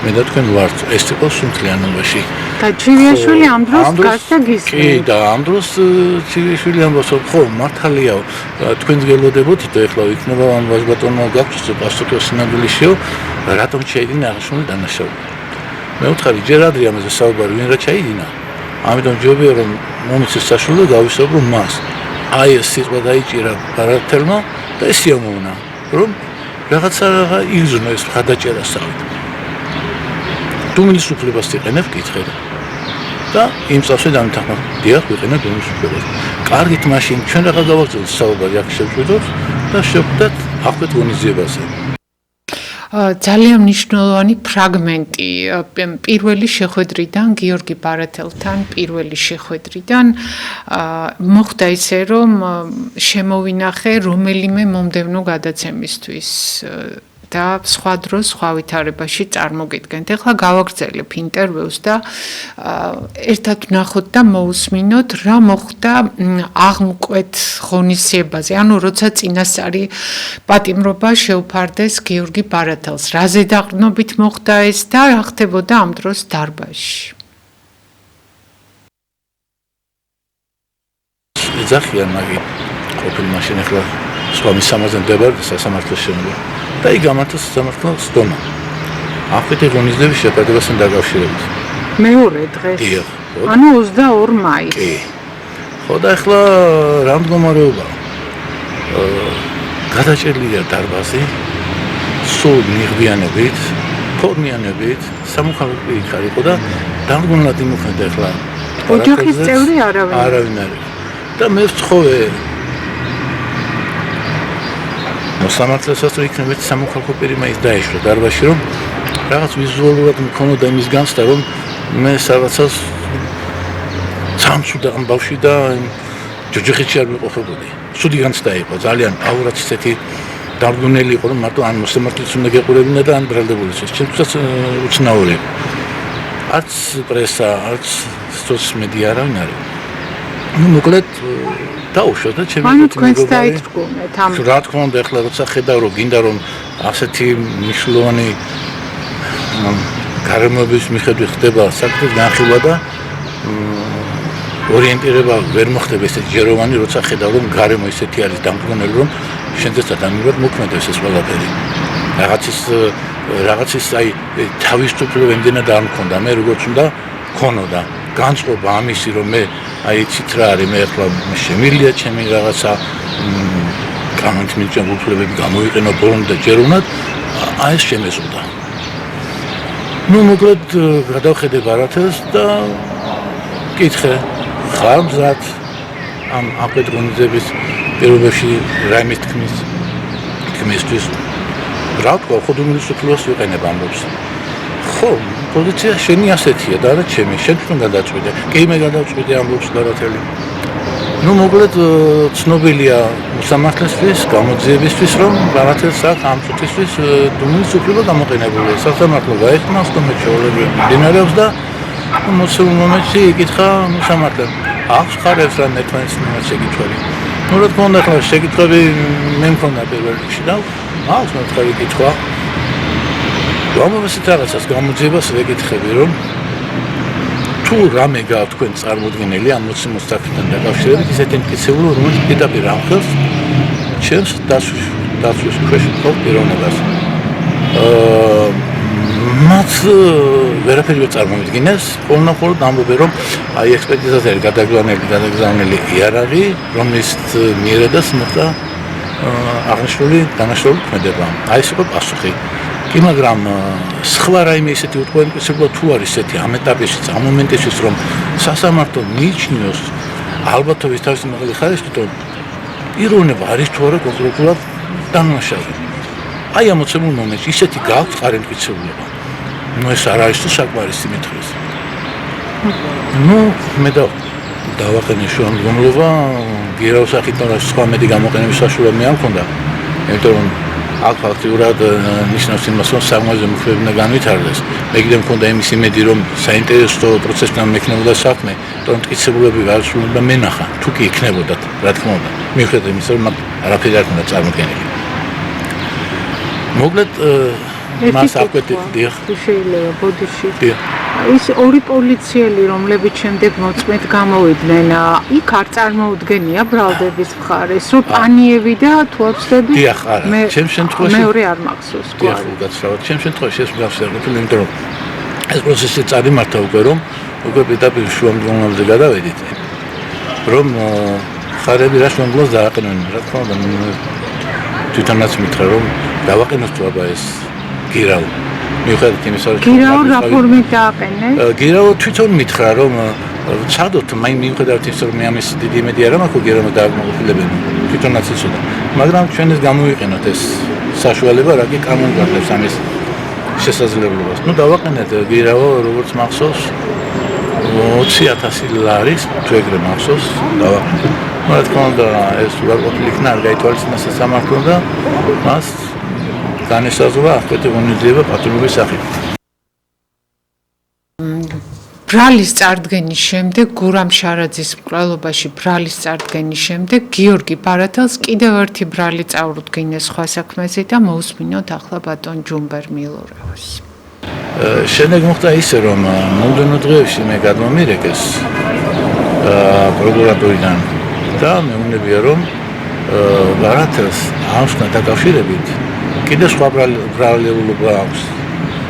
მე და თქვენ ვართ ეს იყო სუნთლიანობაში. და ჩივიაშვილი ამ დროს გასცა გისმენთ. კი და ამ დროს ჩივიაშვილი ამბობს რომ ხო მართალიაო თქვენ გელოდებოდით და ახლა იქნება ამ ბატონმა გაგვწევ პასტოკოს სინამდვილეშიო რატომ შეიდინა აღნიშნული დანაშაული. მე ვთხარი ჯერ ადრე ამაზე საუბარი ვინ რა ჩაიდინა. ამიტომ ჯობია რომ მომიცეს საშუალება გავისაუბრო მას. აი ეს სიტყვა დაიჭირა ბარათელმა და ეს იამოვნა რომ რაღაცა იგზნო ეს ხადაჭერასავით. დუმილის უფლებას იყენებ კითხე და იმ წავსე დამთახმა დიახ ვიყენებ დუმილის უფლებას. კარგით მაშინ ჩვენ რა გავაგზავნოთ საუბარი აქ შევხვდით და შევხვდით აქვე ღონისძიებაზე. ძალიან მნიშვნელოვანი ფრაგმენტი პირველი შეხვედრიდან გიორგი ბარათელთან პირველი შეხვედრიდან მოხდა ისე რომ შემოვინახე რომელიმე მომდევნო გადაცემისთვის და სხვა დროს სხვა ვითარებაში წარმოგიდგენთ. ეხლა გავაგრძელებ ინტერვიუს და ერთად ვნახოთ და მოусმინოთ რა მოხდა აღმკვეთ ღონისძიებაზე. ანუ როცა წინასწარი პატიმრობა შეუფარდეს გიორგი ბარათელს. რა ზედაყრდნობით მოხდა ეს და რა ხდებოდა ამ დროს დარბაზში? ეძახიან მაგი ყოფილი მაშინ ახლა სხვა მისამაზე მდებარე სასამართლოს შენობა. და იგი გამართა სასამართლოს დომა. აქვე ღონისძიების შეფარდებასთან დაკავშირებით. მეორე დღეს. დიახ. ანუ 22 მაისს. კი. ხო და ახლა რა მდგომარეობა? გადაჭერილია დარბაზი, სულ მიღბიანებით, ფორმიანებით, სამოქალაქო იქარიყო და დამდგომლად იმოქმედა ახლა. ოჯახის წევრი არავინ არ არის. და მე ვთხოვე მოსამართლესაც რომ იქნებით სამოქალაქო პირი მაინც დაეშვა დარბაზში რომ რაღაც ვიზუალურად მქონოდა იმის განცდა რომ მე რაღაცას სამწუდა ამ ბავშვი და ჯოჯოხეთში არ მიყოფებოდი. სუდი განცდა იყო ძალიან აურაც ისეთი დარგუნელი იყო რომ მარტო ან მოსამართლეც უნდა გეყურებინა და ან ბრალდებული ის ჩემთვისაც უცნაური. არც პრესა, არც სოციომედია არავინ არის. ну მოკლედ დაუშვა და ჩემი ანუ თქვენს დაიწყუნეთ ამ რა თქმა უნდა ახლა როცა ხედავ რომ გინდა რომ ასეთი მნიშვნელოვანი გარემოების მიხედვით ხდება საკუთარ განხილვა და ორიენტირება ვერ მოხდება ესეთი ჯეროვანი როცა ხედავ რომ გარემო ისეთი არის დამდგმელი რომ შენზეც ადამიანურად მოქმედებს ეს ყველაფერი რაღაცის აი თავისუფლება იმდენად არ მქონდა მე როგორც უნდა ქონოდა განწყობა ამისი რომ მე აი იცით რა არის მე ახლა შემილია ჩემი რაღაცა კანონით უფლებები გამოიყენო ბოლომდე და ჯერ უნდა აი ეს შემეზღუდა. ну მოკლედ გადავხედე ბარათელს და კითხე ხარ მზად ამ აპეტრონიზების პირობებში რაიმის თქმისთვის რა თქვა ხო დუმილის უფლებას ვიყენებ ამბობს ხო პოზიცია შენი ასეთია და არა ჩემი შენ თვითონ გადაწყვეტე კი მე გადავწყვეტე ამბობს ბარათელი ну მოკლედ ცნობილია მოსამართლესთვის გამოძიებისთვის რომ ბარათელს აქვს ამ წუთისთვის დუმილის უფლება გამოყენებული სასამართლო გაიხმას და მე შეუძლებელი დინარებს და მოსულ მომენტში იკითხა მოსამართლემ აქვს ხარებს რა ნეტვენს შეკითხვები ну რა თქმა უნდა ახლა შეკითხვები მე მქონდა პირველ რიგში და აქვს მე თქვი კითხვა ამავე რაღაცას გამოძიებას ვეკითხები, რომ თუ რამე გაქვთ თქვენ წარმოდგენილი ამ მოცემულ საკითხთან დაკავშირებით, ისეთი მტკიცებული, რომელიც პირდაპირ ამხელს ჩემს დაცვის ქვეშ მყოფ პიროვნებას. მათ ვერაფერი ვერ წარმოვიდგინეს, მხოლოდ ამბობენ, რომ აი ექსპერტიზაზე გადაგზავნილი იარაღი, რომლის მიერადაც მოხდა აღნიშნული დანაშაული ქმედება. აი ეს იყო პასუხი. კი, მაგრამ სხვა რაიმე ისეთი უთხოვემკიცებლობა თუ არის ესეთი ამ ეტაპისთვის, ამ მომენტისთვის, რომ სასამართლო მიიჩნიოს ალბათობის თავისი მაღალი ხარისხით, რომ პიროვნება არის თუ არა კონკრეტულად დანაშაული. აი ამ მოცემულ მომენტში ისეთი გაქვთ ხარისხმკიცებლობა. ეს არ არის თუ საკმარისი მithres. მე დავაყენე შუამდგომლობა, გირავ სახით და სხვა მეტი გამოყენების საშუალება მე არ მქონდა. იმიტომ რომ აქტიურად ნიშნავს იმას, რომ საგმაზე მოხდები და განვითარდეს. მე კიდევ მქონდა იმის იმედი, რომ საინტერესო პროცესთან მექნებოდა საქმე, რომ მტკიცებულები გარშულობა მენახა, თუ კი იქნებოდათ, რა თქმა უნდა. მიუხედავად იმისა, რომ არაფერი არ მქონდა წარმოქმნილი. მოკლედ მას აკეთებდია. შეიძლება ბოდიში. ის ორი პოლიციელი, რომლებიც შემდეგ მოწმედ გამოვიდნენ, იქ არ წარმოუდგენია ბრალდების მხარეს, რომ პანიევი და თუაფსები ჩემს შემთხვევაში მეორე არ მახსოვს. ჩემს შემთხვევაში ეს გასაგებია, იმიტომ რომ ეს პროცესი წარიმართა უკვე, რომ უკვე პირდაპირ შუამდგომლობაზე გადავედით, რომ ხარები რა შუამდგომლობას დააყენონ, რა თქმა უნდა, თვითონაც მითხრა, რომ დავაყენოს თუ აბა ეს გირავ. მიუხედავად იმისა, რომ გირავ რაფორმით დააყენეს? გირავ თვითონ მითხრა, რომ ცადოთ, მიუხედავად იმისა, რომ მე ამის დიდი იმედი არ მაქვს, გირავმა დააკმაყოფილებენ. თვითონაც იცოდა. მაგრამ ჩვენ ეს გამოვიყენოთ ეს საშუალება, რა კი კანონგვარდებს ამის შესაძლებლობას. დავაყენეთ გირავ, როგორც მახსოვს, 20,000 ლარის, თუ ეგრე მახსოვს, დავაყენეთ. რა თქმა უნდა, ეს უარყოფილი იქნა, არ გაითვალისწინა სასამართლომ და მას განესაზღვრა აღკვეთი ღონისძიება პატრონობის სახით. ბრალის წარდგენის შემდეგ, გურამ შარაძის მკვლელობაში ბრალის წარდგენის შემდეგ, გიორგი ბარათელს კიდევ ერთი ბრალი წარუდგინეს სხვა საქმეზე და მოусმინოთ ახლა ბატონ ჯუმბერ მილორევას. შემდეგ მოხდა ისე, რომ მომდევნო დღეებში მე გადმომირეკეს პროკურატურიდან და მეუბნებია, რომ ბარათელს ამასთან დაკავშირებით კიდე სხვა ბრალეულობა აქვს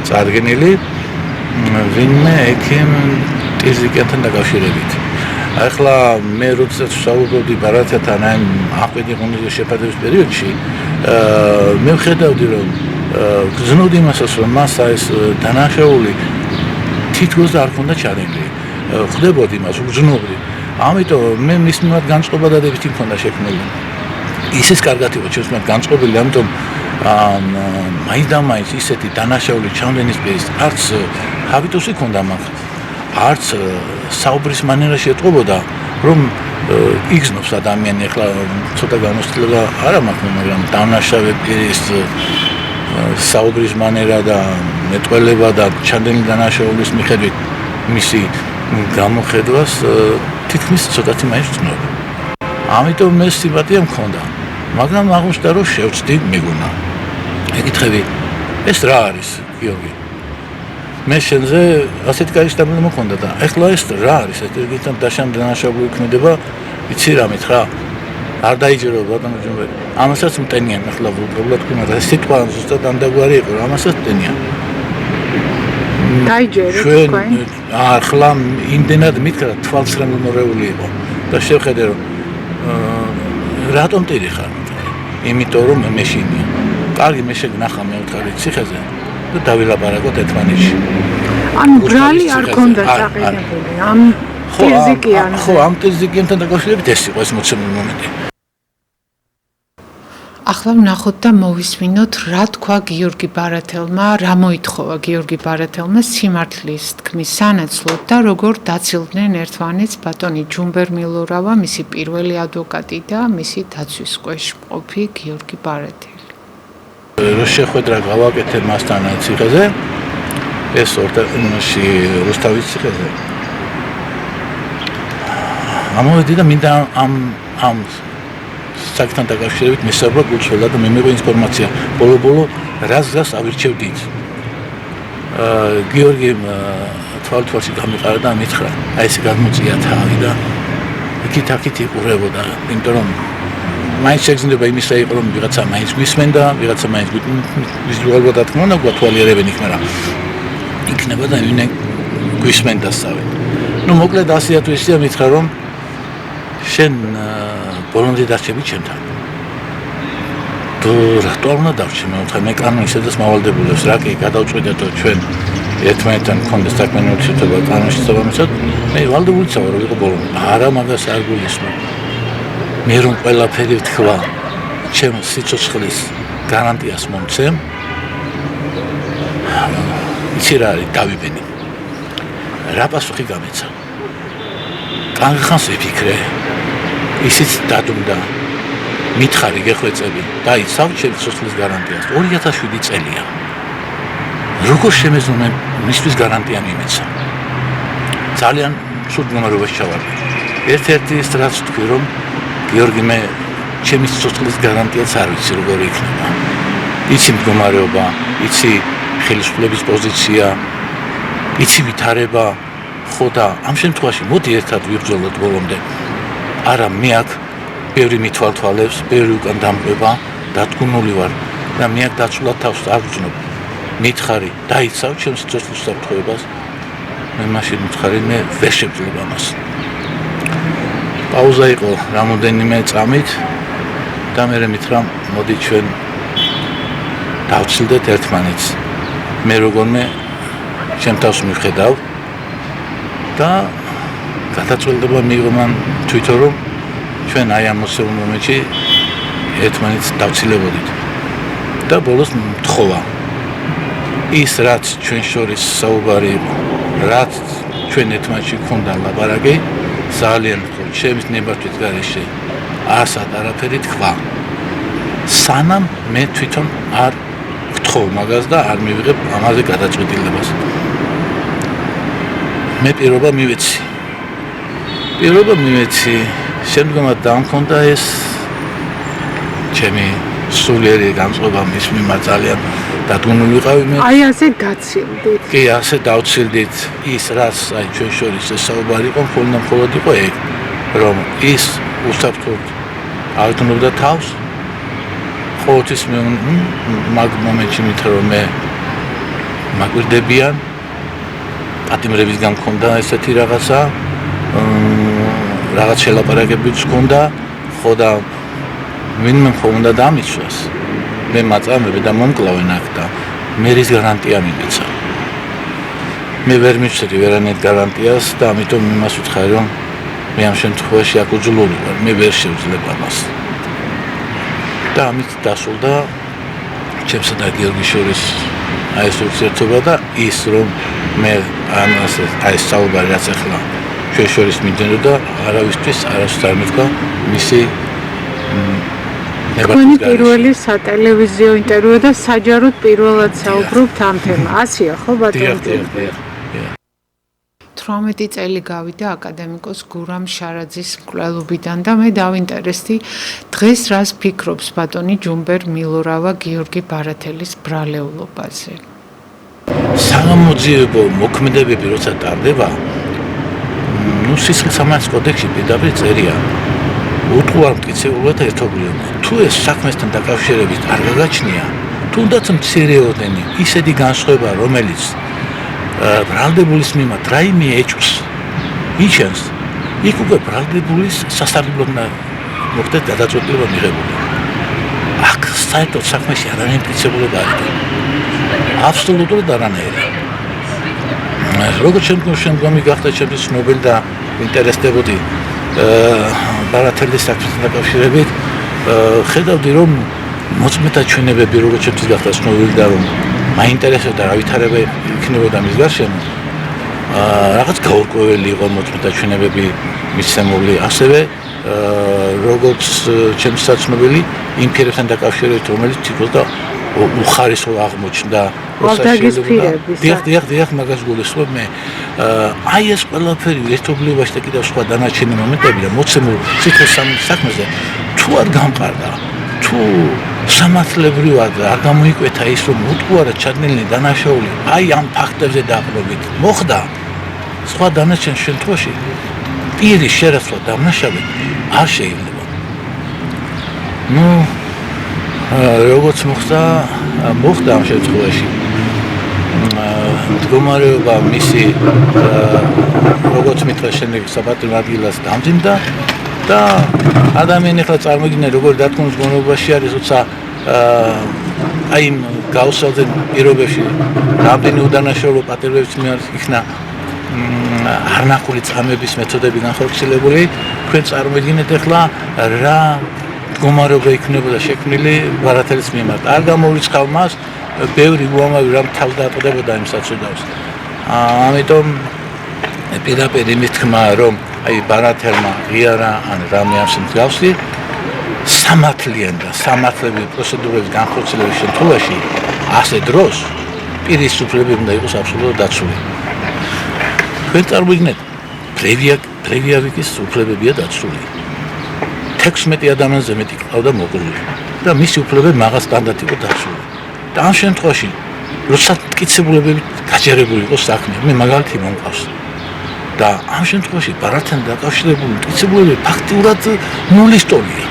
წარდგენილი ვინმე ექიმ ტიზიკიანთან დაკავშირებით. ახლა მე როდესაც ვსაუბრობდი ბარათელთან ამ აღკვეთი ღონისძიების შეფარდების პერიოდში, მე ვხედავდი, რომ გრძნობდი იმასაც, რომ მას ეს დანაშაული თითქოს არ ჰქონდა ჩარენილი. ხვდებოდი მას, ვგრძნობდი. ამიტომ მე მის მიმართ განწყობა დადებითი მქონდა შექმნილი. ისიც კარგად იყო ჩემს მიმართ განწყობილი, ამიტომ მაინც ისეთი დანაშაული ჩამდენის პირის არც ჰაბიტუსი ჰქონდა მაგ, არც საუბრის მანერაში ეტყობოდა, რომ იგზნობს ადამიანი, ახლა ცოტა გამოსtildeება არა მაქვს, მაგრამ დანაშავე პირის საუბრის მანერა და მეტყველება და ჩამდენი დანაშაულის მიხედვით მისი გამოხედვას თითქმის ცოტათი მაინც ვცნობ. ამიტომ მე სიმპათია მქონდა, მაგრამ აღმოჩნდა, რომ შევწდი მეგონა. ეკითხები, ეს რა არის, გიორგი? მე შენზე ასეთი კაი შტაბილი მქონდა და ეხლა ეს რა არის? ერთგან დანაშაული ქმედება, იცი რა მითხრა? არ დაიჯერო ბატონო ჯუმბერი. ამასაც მტენიან ახლა უბრალოდ თქვი, მაგრამ სიტყვა ზუსტად ამდაგვარი იყო, ამასაც მტენიან. დაიჯერეთ თქვენ? ახლა იმდენად მითხრა, თვალს რა მომრეული იყო და შევხედე, რომ რატომ ტირი ხარ? იმიტომ რომ მეშინია. კარგი, მე შეგნახა მეუთხარი ციხეზე და დავილაპარაკოთ ერთმანეთში. ანუ ბრალი არ ქონდა წაყენებული. ამ ტიზიკიანთან. ხო, ამ ტიზიკიანთან დაკავშირებით ეს იყო ეს მოცემული მომენტი. ახლა ვნახოთ და მოვისმინოთ, რა თქვა გიორგი ბარათელმა, რა მოითხოვა გიორგი ბარათელმა სიმართლის თქმის სანაცვლოდ და როგორ დაცილდნენ ერთმანეთს ბატონი ჯუმბერ მილორავა, მისი პირველი ადვოკატი და მისი დაცვის ქვეშ მყოფი გიორგი ბარათელი. რო შეხვედრა გავაკეთე მასთან ციხეზე, ეს ორტაში რუსთავის ციხეზე. ამოვედი და მინდა ამ საკითხთან დაკავშირებით მესაუბრა გულწრფელად და მე მიიღო ინფორმაცია ბოლო-ბოლო რას ავირჩევდით. გიორგი თვალთვალში გამიყარა და მითხრა, აი ესე გადმოწია თავი და იქით იყურებოდა, იმიტომ რომ მაინც შეგრძნება იმისა იყო რომ ვიღაცა მაინც გვისმენდა, ვიღაცა მაინც ვიზუალურად თქმა უნდა გვათვალიერებენ იქ, მაგრამ იქნება და ვინმე გვისმენდასავე. ნუ მოკლედ ასეა თუ ისეა მითხრა რომ შენ ბოლომდე დარჩები ჩემთან. თუ რატო არ უნდა დარჩე? მე კანონი სადაც მავალდებულებს რა კი გადავწყვიტეთო ჩვენ ერთმანეთთან გქონდეს საქმიანი ურთიერთობა კანონში შესაბამისად, მე ვალდებულიც ვარ რომ ვიყო ბოლომდე. არა, მაგას არ გულისხმობ. მე რომ ყველაფერი ვთქვა, ჩემ სიცოცხლის გარანტიას მომცემ, იცი რა არის დავიბენი. რა პასუხი გამეცა? კანხანს ვიფიქრე, ისიც დადუმდა. მითხარი გეხვეწები, დაიცავ ჩემ სიცოცხლის გარანტიას. 2007 წელია. როგორ შემეძლო მისთვის გარანტია მიმეცა? ძალიან ცუდ მდგომარეობაში ჩავარდი. ერთ-ერთი ის რაც თქვი რომ გიორგი მე ჩემი სიცოცხლის გარანტიაც არ ვიცი როგორ იქნება. იცი მდგომარეობა, იცი ხელისუფლების პოზიცია, იცი ვითარება, ხო და ამ შემთხვევაში მოდი ერთად ვიბრძოლოთ ბოლომდე. არა, მე აქ ბევრი მithვალთვალებს, ბევრი უკან დამკვება, დათქმული ვარ და მე აქ დაცულად თავს არ ვძნობ. მითხარი, დაიცავ ჩემს სიცოცხლის საფრთხეობას. მე მაშინ მითხარი, მე ვერ შევძლებ ამას. პაუზა იყო რამოდენიმე წამით და მე მითხრა, მოდი ჩვენ დავცილდეთ ერთმანეთს. მე როგორმე ჩემ თავს მიხედავ და გადაწყვეტილება მიიღო მან თვითონ რომ ჩვენ აი ამ მოსეულ მომენტში ერთმანეთს დავცილებოდით. და ბოლოს მთხოვა. ის რაც ჩვენ შორის საუბარი იყო, რაც ჩვენ ერთმანეთში გქონდა ლაბარაკი, ძალიან მხოლოდ ჩემის ნებართვით გარეშე ასად არაფერი თქვა. სანამ მე თვითონ არ ვთხოვ მაგას და არ მივიღებ ამაზე გადაწყვეტილებას. მე პირობა მივეცი. შემდგომად დამქონდა ეს ჩემი სულიერი განწყობა მის მიმართ ძალიან დადგმული ვიყავი მე. აი ასე გაცილდით. კი, ასე დავცილდით. ის რაც აი ჩვენ შორის ეს საუბარი იყო, მხოლოდ იყო ეგ, რომ ის უსაფრთხოდ აღგნობდა თავს. ყოველთვის მე მაგ მომენტში მითხრა რომ მე მაგვირდებიან პატიმრებისგან მქონდა ესეთი რაღაცა, რაღაც შელაპარაკებიც მქონდა, ხო და ვინმე მქონდა დამიცვას. მე მაწამები და მომკლავენ აქ და მე რის გარანტია მიმეცა. მე ვერ მივცდი ვერანაირ გარანტიას და ამიტომ იმას ვთხარი რომ მე ამ შემთხვევაში აქ უძლური ვარ, მე ვერ შევძლებ ამას. და ამით დასრულდა ჩემსა და გიორგის შორის აი ეს ურთიერთობა და ის რომ მე ამას აი საუბარი რაც ახლა ჩვენ შორის მიმდინარეობდა არავისთვის არასდროს არ მეთქვა მისი თქვენი პირველი სატელევიზიო ინტერვიუ და საჯაროდ პირველად საუბრობთ ამ თემაზე. ასია ხო ბატონო? 18 წელი გავიდა აკადემიკოს გურამ შარაძის მკვლელობიდან და მე დავინტერესდი დღეს რას ფიქრობს ბატონი ჯუმბერ მილორავა გიორგი ბარათელის ბრალეულობაზე. სამოძიებო მოქმედებები როცა ტარდება, სისხლის სამართლის კოდექსში პირდაპირ წერია უთუარ მტკიცებულად ერთობლიობა. თუ ეს საქმესთან დაკავშირებით არ გაგაჩნია, თუნდაც მცირეოდენი ისეთი განსხვავება, რომელიც ბრალდებულის მიმართ რაიმე ეჭვს იჩენს, იქ უკვე ბრალდებულის სასარგებლოდ მოხდეს გადაწყვეტილება მიღებული. აქ საერთოდ საქმეში არანაირი მტკიცებულება არ არის. აბსოლუტურად არანაირი. როგორც შემდგომი გახდა ჩემთვის ცნობილი და ინტერესდებოდი ბარათელის საქმესთან დაკავშირებით, ხედავდი რომ მოწმეთა ჩვენებები როგორც ჩემთვის გახდა ცნობილი და რომ მაინტერესებდა რა ვითარება იქნებოდა მის გარშემო. რაღაც გაურკვეველი იყო მოწმეთა ჩვენებები მისცემული, ასევე როგორც ჩემთვის ცნობილი იმ ფირებთან დაკავშირებით, რომელიც თვითონ და უხარისო აღმოჩნდა. დიახ, მაგას გულისხმობ მე. აი ეს ყველაფერი ერთობლიობაში და კიდევ სხვა დანარჩენი მომენტები და მოცემულ სიტყვის საქმეზე თუ არ გამყარდა, თუ სამართლებრივად არ გამოიკვეთა ის, რომ უთქუარა ჩადენილი დანაშაული აი ამ ფაქტებზე დაყრდნობით მოხდა, სხვა დანარჩენ შემთხვევაში პირის შერაცვლა დამნაშავედ არ შეიძლება. როგორც მოხდა ამ შემთხვევაში მდგომარეობა მისი როგორც მითხრა შემდეგ საპატიმრო ადგილას დამძიმდა და ადამიანი ახლა წარმოგიდგენთ როგორ დათქმის მდგომარეობაში არის, როცა აი იმ გაუსავდნენ პირობებში რამდენი უდანაშაულო პატიმრების მიმართ იქნა არნახული წამების მეთოდები განხორციელებული. თქვენ წარმოგიდგენთ ახლა რა მდგომარეობა იქნებოდა შექმნილი ბარათელის მიმართ. არ გამოვრიცხავ მას ბევრი უამრავი რამ თავს დაატყდებოდა იმ საცოდავს. ამიტომ პირდაპირ იმის თქმა, რომ აი ბარათელმა ღიარა ან რამე ამ მსგავსი სამართლიან და სამართლებრივი პროცედურების განხორციელების შემთხვევაში ასე დროს პირის უფლებები უნდა იყოს აბსოლუტურად დაცული. თქვენ წარმოგიდგენთ პრევიავიკის უფლებებია დაცული. 16 ადამიანზე მეტი ყავდა მოკლული და მისი უფლებები მაღალ სტანდარტით იყო დაცული. და ამ შემთხვევაში როცა მტკიცებულებებით გაჯერებული იყო საქმე, მე მაგალითი მომყავს. და ამ შემთხვევაში ბარათთან დაკავშირებული მტკიცებულებები ფაქტიურად ნულის ტოლია.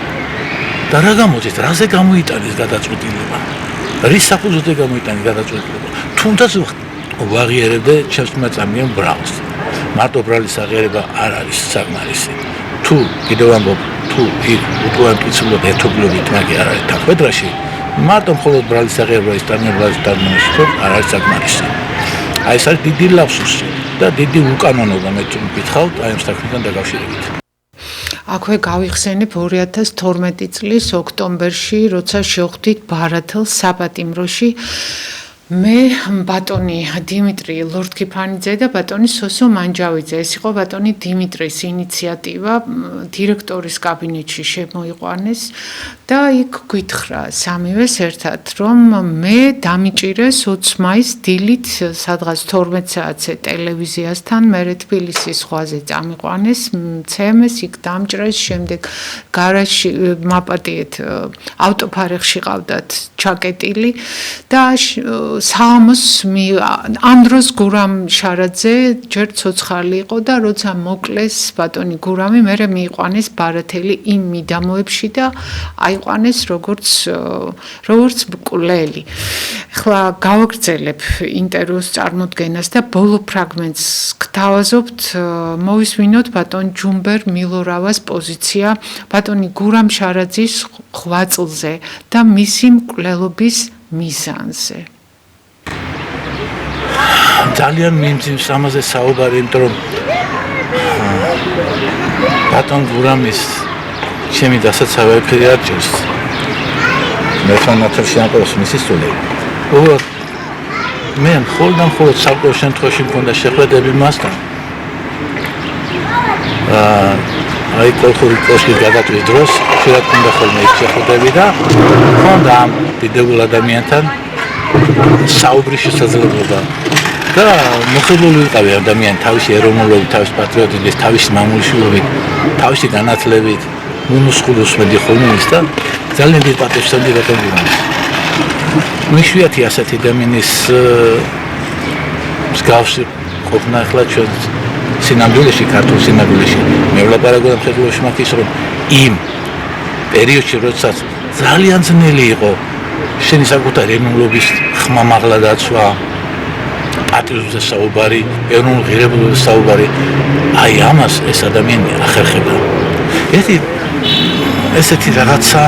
და რა გამოდის, რაზე გამოიტანეს გადაწყვეტილება? რის საფუძველზე გამოიტანეს გადაწყვეტილება? თუნდაც ვაღიარებდე ჩემს მოწამიან ბრალს. მარტო ბრალის აღიარება არ არის საკმარისი. თუ კიდევ ამბობ, თუ უპირატესად მტკიცებულება ერთობლივად მაგი არ არის თანხმედრაში, მარტო მხოლოდ ბრალის აღიარება ის დარნებლადის დარნაშრობ არ არის საკმარისი. აი ეს არის დიდი ლაფსუსი და დიდი უკანონობა მე თუ მკითხავთ აი ამ საქმესთან დაკავშირებით. აქვე გავიხსენებ 2012 წლის ოქტომბერში, როცა შევხვდით ბარათელს საპატიმროში მე ბატონი დიმიტრი ლორდქიფანიძე და ბატონი სოსო მანჯავიძე. ეს იყო ბატონი დიმიტრის ინიციატივა დირექტორის კაბინეტში შემოიყვანეს და იქ გითხრა სამივეს ერთად, რომ მე დამიჭირეს 20 მაისს დილით სადღაც 12 საათზე ტელევიზიასთან, მერე თბილისის ზღვაზე წამიყვანეს, მცემეს, იქ დამჭრეს, შემდეგ გარაჟში მაპატიეთ ავტოფარეხში ყავდათ ჩაკეტილი და საამოს ამ დროს გურამ შარაძე ჯერ ცოცხალი იყო და როცა მოკლეს ბატონი გურამი, მერე მიიყვანეს ბარათელი იმ მიდამოებში და აიყვანეს როგორც მკვლელი. ახლა გავაგრძელებ ინტერვიუს წარმოდგენას და ბოლო ფრაგმენტს გთავაზობთ, მოვისმინოთ ბატონ ჯუმბერ მილორავას პოზიცია ბატონი გურამ შარაძის ღვაწლზე და მისი მკვლელობის მიზანზე. ძალიან მიმძიმს ამაზე საუბარი, იმიტომ რომ ბატონ გურამის ჩემი დასაცავი ეფერი არ ჭირს. მე ფანატებში ამყავს მისი სულები. უბრალოდ მე მხოლოდ საბოლოო შემთხვევაში მქონდა შეხვედრები მასთან. აი კოლხური კოშკის გადაწვის დროს ხშირად მქონდა ხოლმე იქ შეხვედრები და მქონდა ამ დიდებულ ადამიანთან საუბრის შესაძლებლობა. და მოხებული ვიყავი ადამიანი თავისი ეროვნულობით, თავის პატრიოტიზმით, თავისი მამულიშვილობით, თავისი განათლებით, მუნუსხულოს მედიხოვნი ის და ძალიან დიდ პატივს ვცემდი ბატონ გურამს. იშვიათი ასეთი ადამიანის მსგავსი ყოფნა ახლა ჩვენ სინამდვილეში, ქართულ სინამდვილეში მე ვლაპარაკობ ამ შემთხვევაში მაგის, რომ იმ პერიოდში, როდესაც ძალიან ძნელი იყო შენი საკუთარი ეროვნულობის ხმამაღლა დაცვა, პატრიოტიზმზე საუბარი, ეროვნულ ღირებულებაზე საუბარი, აი ამას ეს ადამიანი ახერხებდა. ესეთი რაღაცა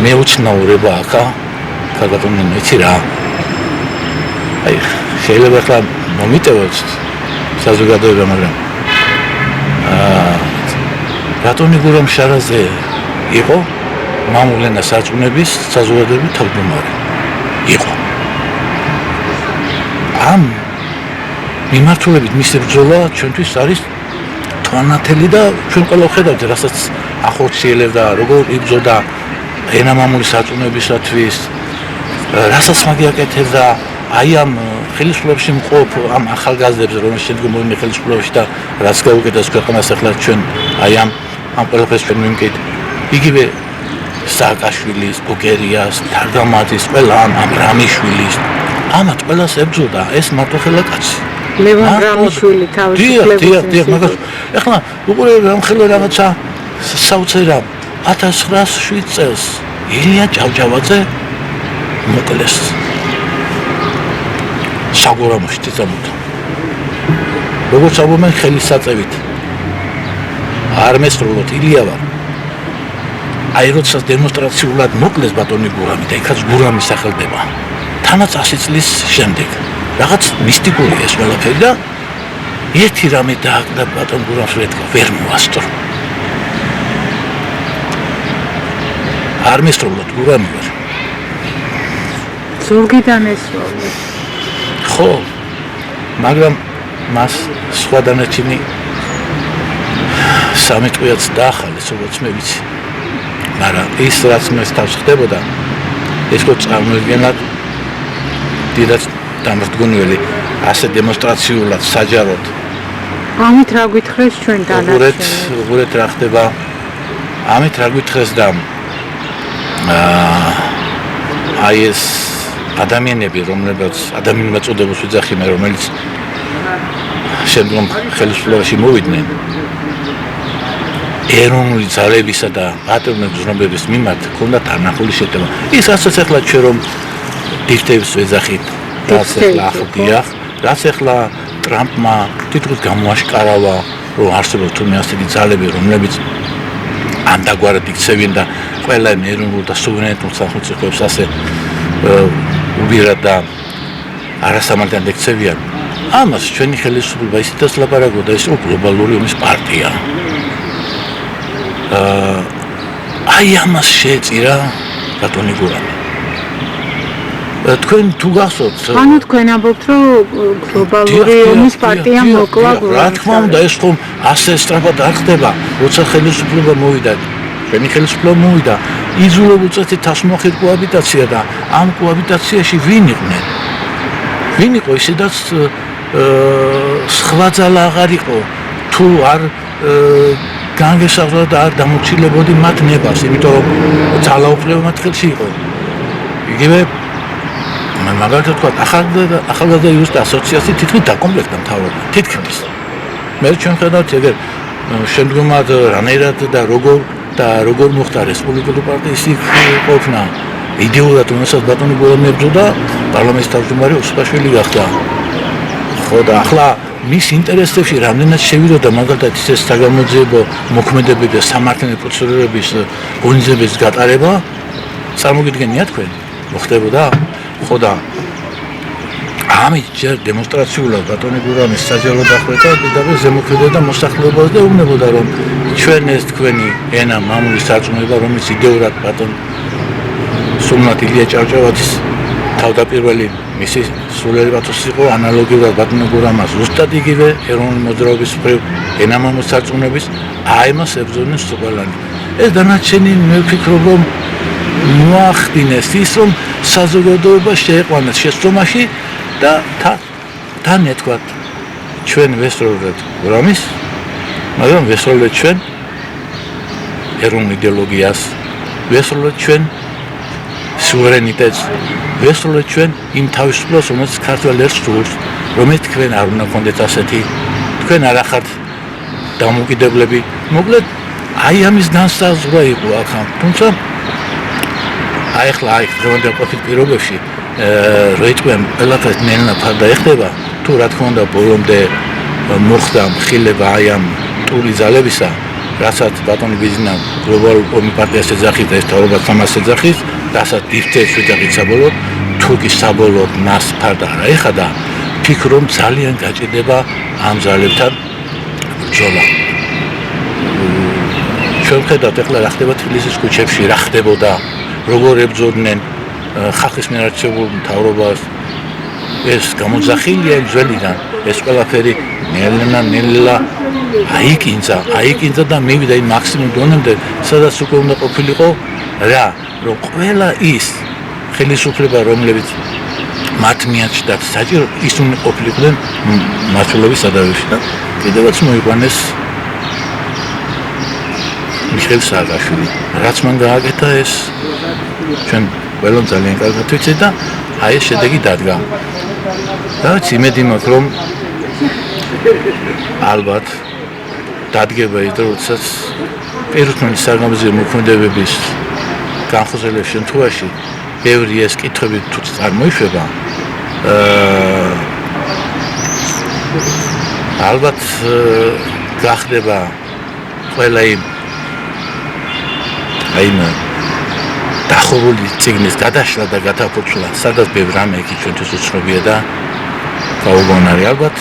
მეუცნაურება აქა, ქალბატონი მეცი რა. აი შეიძლება ახლა მომიტევოთ საზოგადოება, მაგრამ ბატონი გურამ შარაძე იყო მამულენა სარწმუნოების საზოგადოების თავმჯდომარე. იყო. ამ მიმართულებით მისი ბრძოლა ჩვენთვის არის თვალნათელი და ჩვენ ყველა ხედავთ, რასაც ახორციელებდა, როგორ იბრძოდა ენამამული სარწმუნოებისათვის, რასაც მაგი აკეთებდა აი ამ ხელისუფლებაში მყოფ ამ ახალგაზრდებს, რომელიც შემდგომ მოვიდა ხელისუფლებაში და რაც გაუკეთეს ქვეყანას ახლა ჩვენ აი ამ ყველაფერს ჩვენ ვიმკით. იგივე სააკაშვილის, ბუგერიას, თარგამაძის, ყველა ამ რამიშვილის, ამათ ყველას ებრძოდა ეს მარტოხელა კაცი. ლევან რამიშვილი დიახ, მაგას ეხლა უყურე რამხელა რაღაცა საოცრა 1907 წელს ილია ჭავჭავაძე მოკლეს საგურამოში წამოდა. როგორც ამბობენ ხელისაწევით არ მესწრებოდ ილია ვარ. აი როცა დემონსტრაციულად მოკლეს ბატონი გურამი და იქაც გურამი სახელდება. თანაც 100 წლის შემდეგ რაღაც მისტიკური ეს ყველაფერი და ერთი რამე დააკდა ბატონ გურამს ვერ მოასწრო. არ მესწრებოდ გურამი ვარ. ზურგიდან ესწრებოდ. ხო, მაგრამ მას სხვა დანარჩენი სამი წვიაც დაახალეს, როგორც მე ვიცი. მაგრამ ის რაც მას თავს ხდებოდა, ეს რო წარმოიდგენად დიდად დამრთგუნველი, ასე დემონსტრაციულად, საჯაროდ. ამით რა გითხრეს ჩვენ დანარჩენი? უყურეთ რა ხდება. ამით რა გითხრეს და აი ეს ადამიანები, რომლებიც ადამიანმა წოდებას ვიძახი მე, რომელიც შემდგომ ხელისუფლებაში მოვიდნენ ეროვნული ძალებისა და პატრონების გზნობების მიმართ ჰქონდათ არნახული შეტევა. ის რასაც ახლა ჩვენ რომ დიქტებს ვეძახით, რაც ახლა ახდია, რაც ახლა ტრამპმა თითქოს გამოაშკარავა, რომ არსებობს თუნდაც ასეთი ძალები, რომლებიც ამდაგვარად იქცევენ და ყველა ეროვნულ და სუვერენულ სახელმწიფოებს ასე უბირად და არასამართლად ექცევიან. ამას ჩვენი ხელისუფლება ისედაც ლაპარაკობდა, ეს გლობალური ომის პარტია. აი ამას შეეწირა ბატონი გურამი. თქვენ თუ გახსოვთ, ანუ თქვენ ამბობთ, რომ გლობალური ომის პარტია მოკლა გურამს. რა თქმა უნდა, ეს ხომ ასე სწრაფად არ ხდება, როცა ხელისუფლება მოვიდა. ჩვენი ხელისუფლება მოვიდა, იძულებულ წესით თასმოხილ კოაბიტაცია და ამ კოაბიტაციაში ვინ იყვნენ? ვინ იყო ისედაც სხვა ძალა აღარ იყო, თუ არ განგესავდა და არ დამორჩილებოდი მათ ნებას, იმიტომ რომ ძალაუფლება მათ ხელში იყო. იგივე მაგალითად თქვა ახალგაზრდა იურისტთა ასოციაცია თითქმის დაკომპლექტდა მთავრობა, თითქმის. მე ჩვენ ხედავთ ეგერ შემდგომად რანაირად და როგორ მოხდა რესპუბლიკური პარტიის ყოფნა იდეურად, რომელსაც ბატონი გურამი ებრძოდა, პარლამენტის თავმჯდომარე ოსტაშვილი გახდა. ხო და ახლა მის ინტერესებში რამდენად შევიდოდა მაგალითად ეს საგამოძიებო მოქმედებები და სამართლიანი პროცედურების გონიზების გატარება, წარმოგიდგენია თქვენ? მოხდებოდა? ხო და ამით ჯერ დემონსტრაციულად ბატონი გურამის საჯარო დახვრეტა და ზემოქმედებდა და მოსახლეობას და უნებოდა რომ ჩვენ ეს თქვენი ენა მამული სარწმუნება, რომელიც იდეურად ბატონ სულმათ ილია ჭავჭავაძის თავდაპირველი მისი სულიერი პათოსი იყო ანალოგიურად ბატონ გურამას ზუსტად იგივე ეროვნული მოძრაობის მხრივ ენა მამული სარწმუნოების აი მას ებრძოდნენ ყველანი. ეს დანარჩენი მე ვფიქრობ რომ მოახდინეს ის რომ საზოგადოება შეეყვანეს შეცდომაში და თან ეთქვათ ჩვენ ვესწრებთ გურამის, მაგრამ ვესწრებთ ჩვენ ეროვნულ იდეოლოგიას, ვესწრებთ ჩვენ სუვერენიტეტს, ვესწრებთ ჩვენ იმ თავისუფლებას, რომელიც ქართველ ერს სურს, რომელიც თქვენ არ უნდა გქონდეთ ასეთი, თქვენ არ ახართ დამოუკიდებლები. მოკლედ, აი ამის განსაზღვრა იყო ახლა, თუმცა აი ახლა დღევანდელ ყოფილ პირობებში რო იტყვიან ყველაფერს ნელ-ნაფარ დაეხდება, თუ რა თქმა უნდა ბოლომდე მოხდა მხილება აი ამ ტური ძალებისა, რასაც ბატონი ბიზნა გლობალურ ომის პარტიას ეძახით და ეს თავრობას ამას ეძახით, რასაც დიფტეს ვეძახით საბოლოოდ, თუ კი საბოლოოდ მას ფარდა არ ეხადა, ფიქრობ ძალიან გაჭირდება ამ ძალებთან ბრძოლა. ჩვენ ხედავთ ახლა რა ხდება თბილისის ქუჩებში, რა ხდებოდა, როგორ ებრძოდნენ ხალხის მიერ არჩეულ მთავრობას. ეს გამოძახილია ძველიდან, ეს ყველაფერი ნელა აიკინძა და მივიდა იმ მაქსიმუმ დონემდე, სადაც უკვე უნდა ყოფილიყო რა, რომ ყველა ის ხელისუფლება, რომლებიც მათ მიაჩნდათ საჭირო, ის უნდა ყოფილიყვნენ მართლობის სადავებში და კიდევაც მოიყვანეს მიხეილ სააკაშვილი. რაც მან გააკეთა ეს ჩვენ ყველამ ძალიან კარგად ვიცით და აი ეს შედეგი დადგა. და იმედი მაქვს რომ ალბათ დადგება ის დრო, როდესაც პირუთმის საგამოძიებო მოქმედებების განხორციელების შემთხვევაში ბევრი ეს კითხვები თუ წარმოიშვება, ალბათ გახდება ყველა იმ დახურული ციგნის გადაშლა და გადაფუძვლა, სადაც ბევრ რამე იქ ჩვენთვის უცნობია და გაუგონარი. ალბათ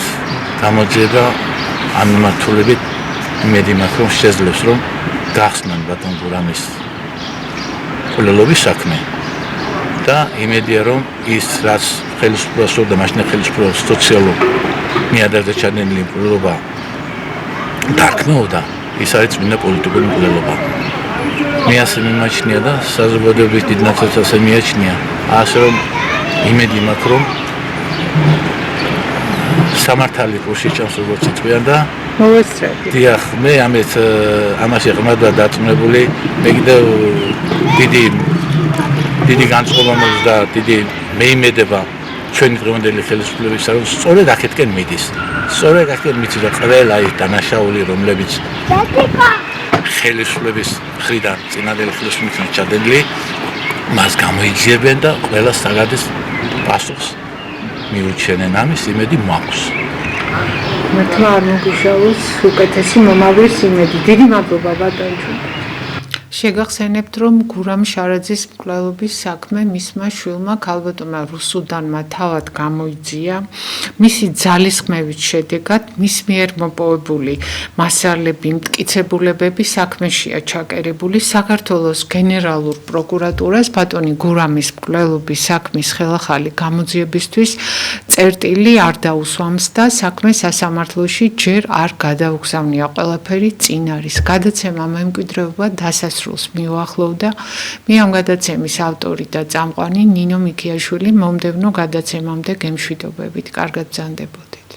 გამოძიება ამ მიმართულებით იმედი მაქვს რომ შეძლებს რომ გახსნან ბატონ გურამის კვლელობის საქმე და იმედია რომ ის რაც ხელისუფლებას და მაშინ ხელისუფლებას სოციალურ მიადარდა ჩადენილი კვლელობა დარქმეოდა, ის არის წმინდა პოლიტიკური კვლელობა. მე ასე მიმაჩნია და საზოგადოების დიდ ნაწილს ასე მიაჩნია, ასე რომ იმედი მაქვს რომ სამართალი კურსი ჩამს როგორც იწვიან და მოვესწრებით. დიახ, მე ამაში ღრმად დაწუნებული, მე კიდევ დიდი განწყობა მაქვს და დიდი მეიმედება ჩვენი დღევანდელი ხელისუფლებისა, რომ სწორედ აქეთკენ მიდის. სწორედ აქეთკენ მიდის და ყველა ის დანაშაული, რომლებიც ხელისუფლების მხრიდან, წინადელი ხელისუფლებისგან ჩადენილი, მას გამოიძიებენ და ყველა საგადეს პასუხს მიუჩენენ. ამის იმედი მაქვს. მართლა არ მოგიშალოს უკეთესი მომავლის იმედი. დიდი მადლობა ბატონო. შეგახსენებთ, რომ გურამ შარაძის მკვლელობის საქმე მისმა შვილმა ქალბატონმა რუსუდანმა თავად გამოიძია. მისი ძალისხმევის შედეგად მის მიერ მოპოვებული მასალები, მტკიცებულებები საქმეშია ჩაკერებული. საქართველოს გენერალურ პროკურატურას ბატონი გურამის მკვლელობის საქმის ხელახალი გამოძიებისთვის წერტილი არ დაუსვამს და საქმე სასამართლოში ჯერ არ გადაუგზავნია. ყველაფერი წინ არის. გადაცემა მემკვიდრეობა დასასრულს მიუახლოვდა. მე ამ გადაცემის ავტორი და წამყვანი ნინო მიქიაშვილი მომდევნო გადაცემამდე გემშვიდობებით. კარგად ბრძანდებოდეთ.